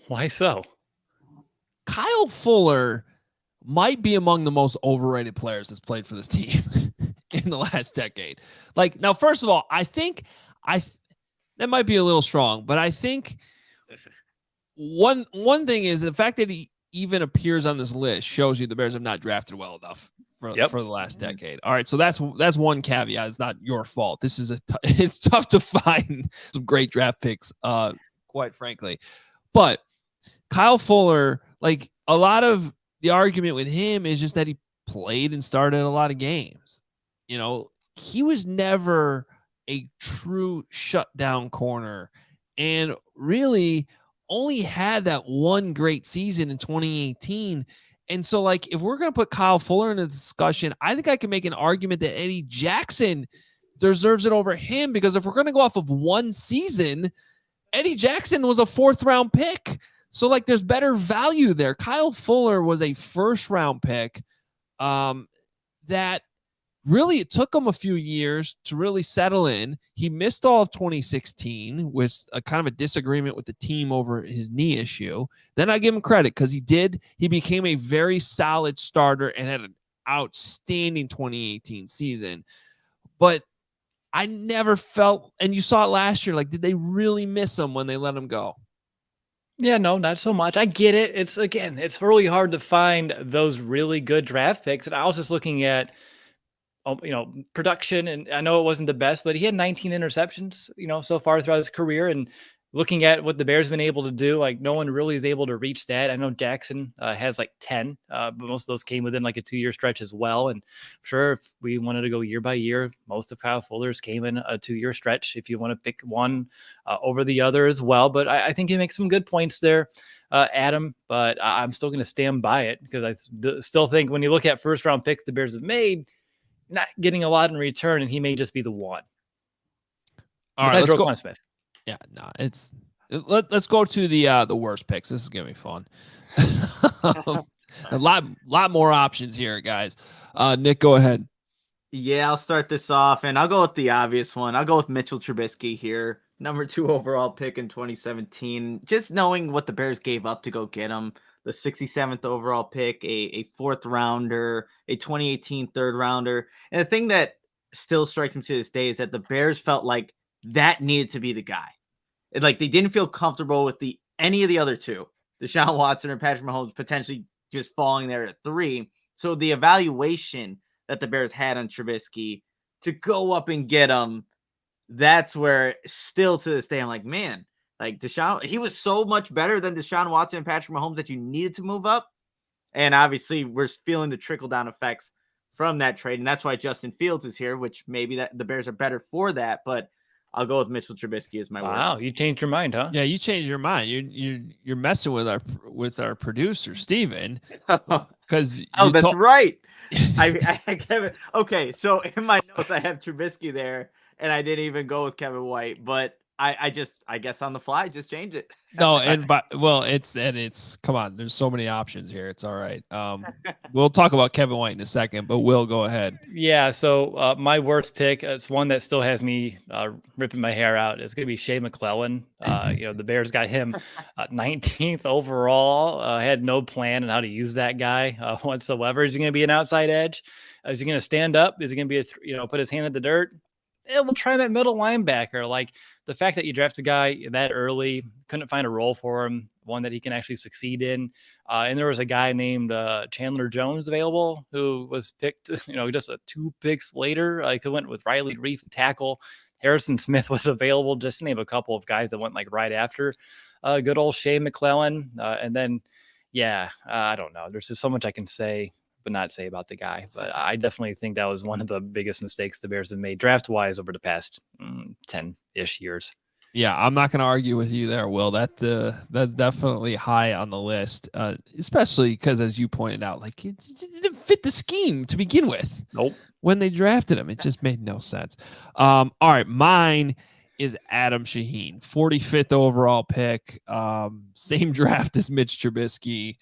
Why so? Kyle Fuller might be among the most overrated players that's played for this team in the last decade. Now, first of all, I think that might be a little strong, but I think one thing is the fact that he even appears on this list shows you the Bears have not drafted well enough for the last decade. All right, so that's one caveat. It's not your fault. This is it's tough to find some great draft picks, quite frankly. But Kyle Fuller, a lot of the argument with him is just that he played and started a lot of games. He was never a true shutdown corner, and really only had that one great season in 2018. And so, if we're going to put Kyle Fuller in a discussion, I think I can make an argument that Eddie Jackson deserves it over him, because if we're going to go off of one season, Eddie Jackson was a 4th-round pick. So, there's better value there. Kyle Fuller was a 1st-round pick that really, it took him a few years to really settle in. He missed all of 2016 with a kind of a disagreement with the team over his knee issue. Then I give him credit because he became a very solid starter and had an outstanding 2018 season. But I never felt, and you saw it last year, did they really miss him when they let him go? Yeah, no, not so much. I get it. It's really hard to find those really good draft picks. And I was just looking at, production, and I know it wasn't the best, but he had 19 interceptions, so far throughout his career. And looking at what the Bears have been able to do, like no one really is able to reach that. I know Jackson has like 10, but most of those came within like a 2-year stretch as well. And I'm sure if we wanted to go year by year, most of Kyle Fuller's came in a 2-year stretch if you want to pick one over the other as well. But I think he makes some good points there, Adam, but I'm still going to stand by it because I still think when you look at first round picks the Bears have made, not getting a lot in return, and he may just be the one. All right, let's go. Smith. Yeah, no, let's go to the worst picks. This is gonna be fun. A lot more options here, guys. Nick, go ahead. Yeah, I'll start this off, and I'll go with the obvious one. I'll go with Mitchell Trubisky here, number 2 overall pick in 2017. Just knowing what the Bears gave up to go get him, the 67th overall pick, a 4th rounder, a 2018 3rd rounder, and the thing that still strikes me to this day is that the Bears felt like that needed to be the guy. Like they didn't feel comfortable with any of the other two, Deshaun Watson or Patrick Mahomes, potentially just falling there at 3. So the evaluation that the Bears had on Trubisky to go up and get him, that's where still to this day I'm like, man, like Deshaun, he was so much better than Deshaun Watson and Patrick Mahomes that you needed to move up. And obviously we're feeling the trickle down effects from that trade, and that's why Justin Fields is here, which maybe that the Bears are better for that, but I'll go with Mitchell Trubisky as my worst. Wow, you changed your mind, huh? Yeah, you changed your mind. You're messing with our producer Steven. Because that's right. I Kevin. Okay, so in my notes I have Trubisky there, and I didn't even go with Kevin White, but I guess on the fly just change it. No, it's come on. There's so many options here. It's all right. We'll talk about Kevin White in a second, but Will, go ahead. Yeah. So my worst pick, it's one that still has me ripping my hair out. It's going to be Shea McClellin. The Bears got him 19th overall. I had no plan on how to use that guy whatsoever. Is he going to be an outside edge? Is he going to stand up? Is he going to be put his hand in the dirt? We'll try him at middle linebacker. Like the fact that you draft a guy that early, couldn't find a role for him, one that he can actually succeed in. And there was a guy named Chandler Jones available who was picked, just 2 picks later. He went with Riley Reef tackle. Harrison Smith was available, just to name a couple of guys that went like right after good old Shea McClellin. And then, I don't know. There's just so much I can say but not say about the guy. But I definitely think that was one of the biggest mistakes the Bears have made draft-wise over the past 10-ish years. Yeah, I'm not going to argue with you there, Will. That's definitely high on the list, especially because, as you pointed out, like it didn't fit the scheme to begin with. Nope. When they drafted him, it just made no sense. All right, mine is Adam Shaheen, 45th overall pick, same draft as Mitch Trubisky.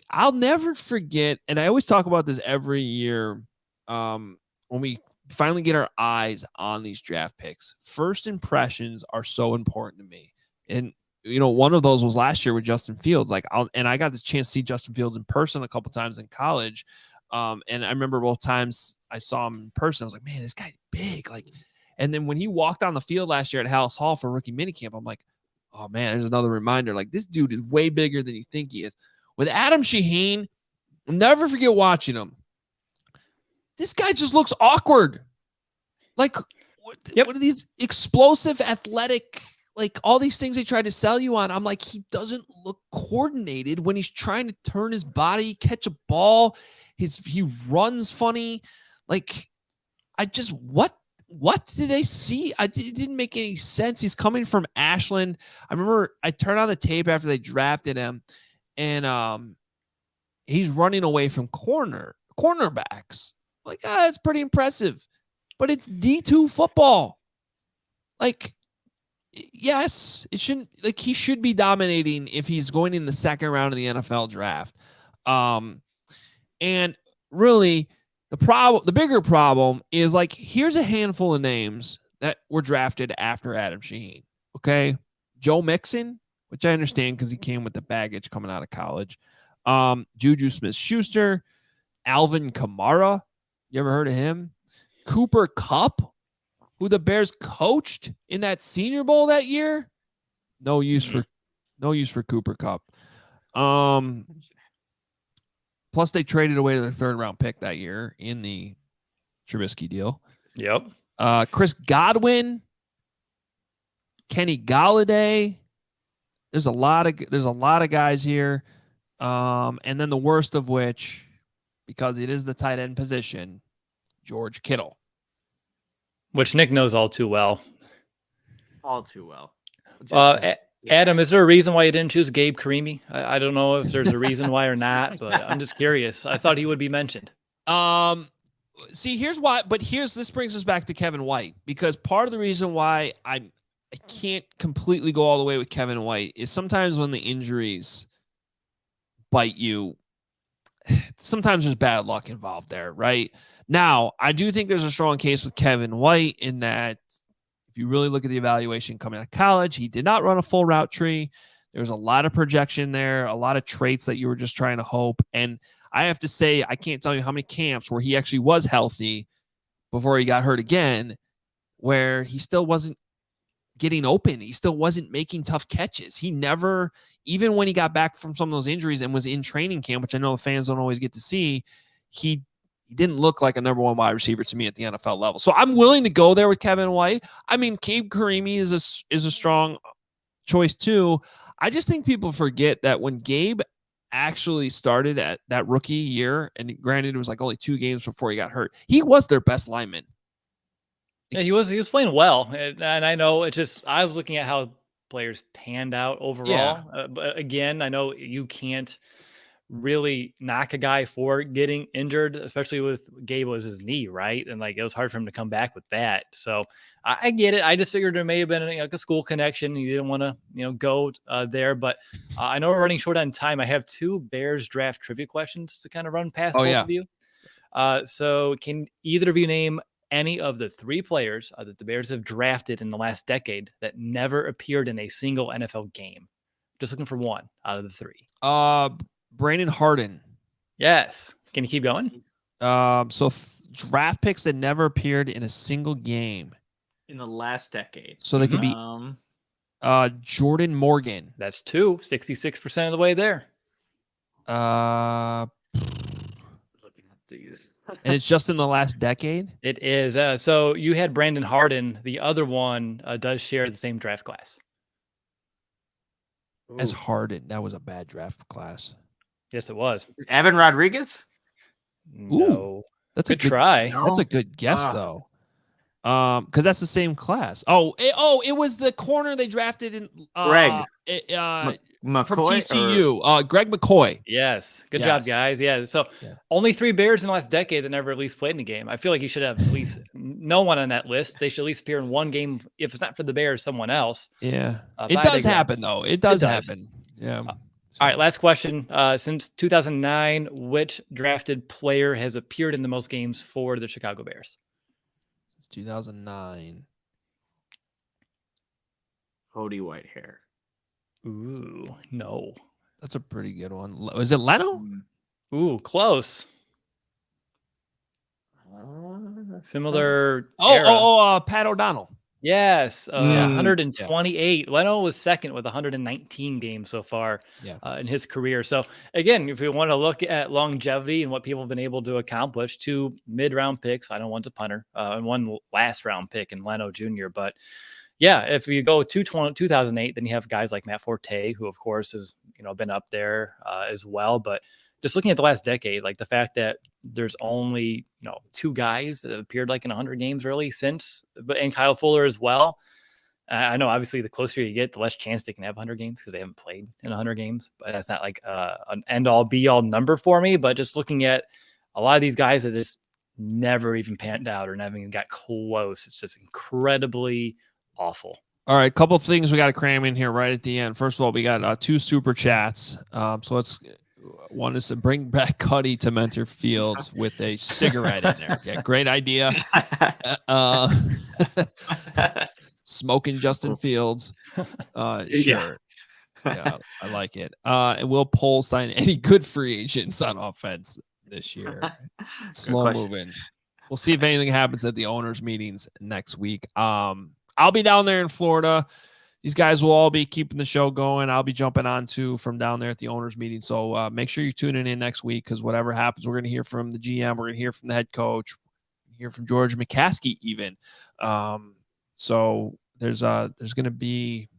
I'll never forget, and I always talk about this every year when we finally get our eyes on these draft picks. First impressions are so important to me. And, one of those was last year with Justin Fields. I got this chance to see Justin Fields in person a couple times in college. And I remember both times I saw him in person, I was like, man, this guy's big. And then when he walked on the field last year at Hallis Hall for rookie minicamp, I'm like, oh man, there's another reminder. Like, this dude is way bigger than you think he is. With Adam Shaheen, I'll never forget watching him. This guy just looks awkward. Like, what are these explosive, athletic, like all these things they try to sell you on? I'm like, he doesn't look coordinated when he's trying to turn his body, catch a ball. He runs funny. Like, what did they see? It didn't make any sense. He's coming from Ashland. I remember I turned on the tape after they drafted him, and he's running away from cornerbacks. Like, it's pretty impressive. But it's D2 football. Like, yes, it shouldn't, like, he should be dominating if he's going in the second round of the NFL draft. And really, the bigger problem is, like, here's a handful of names that were drafted after Adam Shaheen. Okay. Joe Mixon, which I understand because he came with the baggage coming out of college. Juju Smith-Schuster, Alvin Kamara. You ever heard of him? Cooper Kupp, who the Bears coached in that Senior Bowl that year. No use for Cooper Kupp. Plus, they traded away the 3rd round pick that year in the Trubisky deal. Yep. Chris Godwin, Kenny Galladay. There's a lot of guys here. And then the worst of which, because it is the tight end position, George Kittle. Which Nick knows all too well. All too well. Adam, is there a reason why you didn't choose Gabe Carimi? I don't know if there's a reason why or not, but I'm just curious. I thought he would be mentioned. See, here's why, but this brings us back to Kevin White, because part of the reason why I can't completely go all the way with Kevin White is sometimes when the injuries bite you, sometimes there's bad luck involved there, right? Now, I do think there's a strong case with Kevin White in that if you really look at the evaluation coming out of college, he did not run a full route tree. There's a lot of projection there, a lot of traits that you were just trying to hope. And I have to say, I can't tell you how many camps where he actually was healthy before he got hurt again, where he still wasn't getting open. He still wasn't making tough catches. He never, even when he got back from some of those injuries and was in training camp, which I know the fans don't always get to see, he didn't look like a number one wide receiver to me at the NFL level. So I'm willing to go there with Kevin White. I mean, Gabe Carimi is a strong choice too. I just think people forget that when Gabe actually started at that rookie year, and granted it was like only 2 games before he got hurt, he was their best lineman. Yeah, he was playing well, and I know it's just I was looking at how players panned out overall. Yeah. But again, I know you can't really knock a guy for getting injured, especially with Gabe was his knee, right? And like it was hard for him to come back with that. So I get it. I just figured there may have been like a school connection. You didn't want to go there, but I know we're running short on time. I have 2 Bears draft trivia questions to kind of run past both of you. So can either of you name any of the 3 players that the Bears have drafted in the last decade that never appeared in a single NFL game? Just looking for one out of the 3. Brandon Harden. Yes. Can you keep going? So draft picks that never appeared in a single game in the last decade. So they could be Jordan Morgan. That's 2, 66% of the way there. Looking at these. And it's just in the last decade? It is. So you had Brandon Harden. The other one does share the same draft class. As Harden. That was a bad draft class. Yes, it was. Evan Rodriguez? No. That's good try. That's a good guess, though. Because that's the same class. It was the corner they drafted in Greg McCoy from TCU. Greg McCoy. Yes. Good job, guys. Yeah. So only 3 Bears in the last decade that never at least played in a game. I feel like you should have at least no one on that list. They should at least appear in one game. If it's not for the Bears, someone else. Yeah. It does happen, though. It does happen. Yeah. All right, last question. Since 2009, which drafted player has appeared in the most games for the Chicago Bears? Since 2009. Cody Whitehair. Ooh, no. That's a pretty good one. Was it Leno? Ooh, close. Similar. Pat O'Donnell. Yes, 128. Leno was second with 119 games so far in his career. So again, if we want to look at longevity and what people have been able to accomplish, 2 mid-round picks, I know one's a punter, and 1 last-round pick in Leno Jr. But yeah, if you go to 2008, then you have guys like Matt Forte, who of course has been up there as well. But just looking at the last decade, like the fact that there's only 2 guys that have appeared like in 100 games really since, and Kyle Fuller as well. I know obviously the closer you get, the less chance they can have 100 games because they haven't played in 100 games. But that's not like an end all be all number for me. But just looking at a lot of these guys that just never even panned out or never even got close, it's just incredibly awful. All right, a couple of things we got to cram in here right at the end. First of all, we got 2 super chats. So let's. One is to bring back Cuddy to Mentor Fields with a cigarette in there. Yeah, great idea. Smoking Justin Fields. Sure. Yeah, I like it. And will Pohl sign any good free agents on offense this year? Slow moving. We'll see if anything happens at the owners' meetings next week. I'll be down there in Florida. These guys will all be keeping the show going. I'll be jumping on too from down there at the owners meeting. So make sure you're tuning in next week because whatever happens, we're going to hear from the GM. We're going to hear from the head coach, hear from George McCaskey even. So there's going to be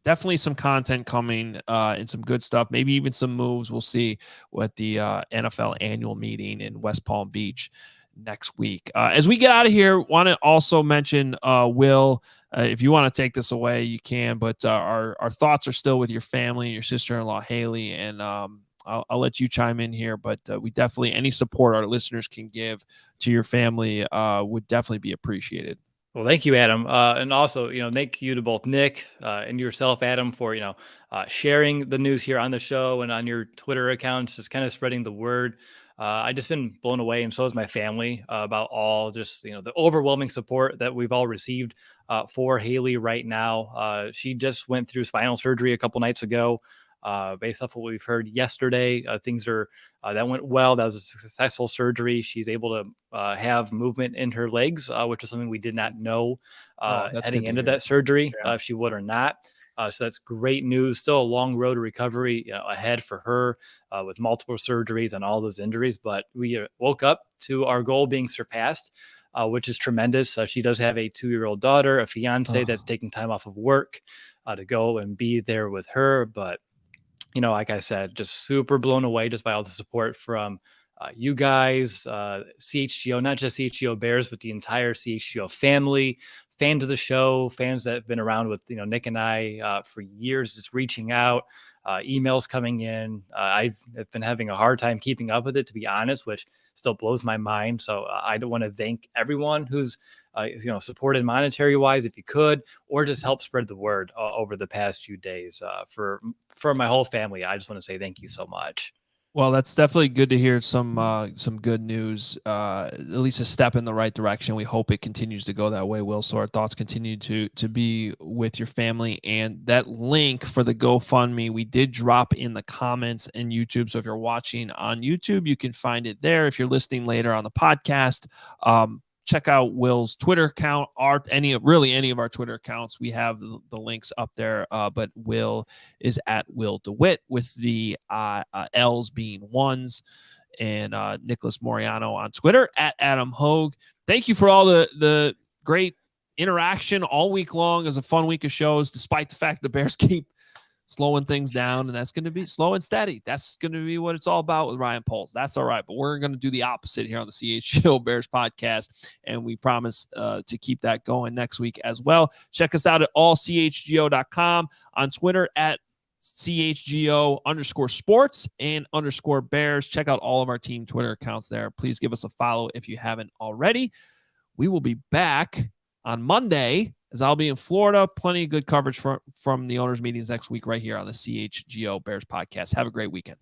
definitely some content coming and some good stuff, maybe even some moves. We'll see what the NFL annual meeting in West Palm Beach next week. As we get out of here, want to also mention, Will, if you want to take this away, you can, but our thoughts are still with your family, your sister-in-law, Haley, and I'll let you chime in here, but we definitely, any support our listeners can give to your family would definitely be appreciated. Well, thank you, Adam. And also, thank you to both Nick and yourself, Adam, for, sharing the news here on the show and on your Twitter accounts, just kind of spreading the word. I just been blown away, and so is my family, about all just, the overwhelming support that we've all received for Haley right now. She just went through spinal surgery a couple nights ago. Based off of what we've heard yesterday, things are that went well. That was a successful surgery. She's able to have movement in her legs, which is something we did not know heading into that surgery, if she would or not. So that's great news. Still a long road to recovery ahead for her with multiple surgeries and all those injuries. But we woke up to our goal being surpassed, which is tremendous. She does have a 2-year-old daughter, a fiance that's taking time off of work to go and be there with her. But like I said, just super blown away just by all the support from you guys, CHGO, not just CHGO Bears, but the entire CHGO family, fans of the show, fans that have been around with, Nick and I for years, just reaching out, emails coming in. I've been having a hard time keeping up with it, to be honest, which still blows my mind. So I want to thank everyone who's, supported monetary wise, if you could, or just help spread the word over the past few days for my whole family. I just want to say thank you so much. Well, that's definitely good to hear some good news, at least a step in the right direction. We hope it continues to go that way, Will. So our thoughts continue to be with your family. And that link for the GoFundMe, we did drop in the comments in YouTube. So if you're watching on YouTube, you can find it there. If you're listening later on the podcast, check out Will's Twitter account, any of our Twitter accounts. We have the links up there, but Will is at Will DeWitt with the L's being ones, and Nicholas Moreano on Twitter at Adam Hoge. Thank you for all the great interaction all week long. It was a fun week of shows, despite the fact the Bears keep slowing things down, and that's going to be slow and steady. That's going to be what it's all about with Ryan Poles. That's all right, but we're going to do the opposite here on the CHGO Bears podcast, and we promise to keep that going next week as well. Check us out at allchgo.com, on Twitter at CHGO_sports and _Bears. Check out all of our team Twitter accounts there. Please give us a follow if you haven't already. We will be back on Monday, as I'll be in Florida. Plenty of good coverage from the owners' meetings next week right here on the CHGO Bears podcast. Have a great weekend.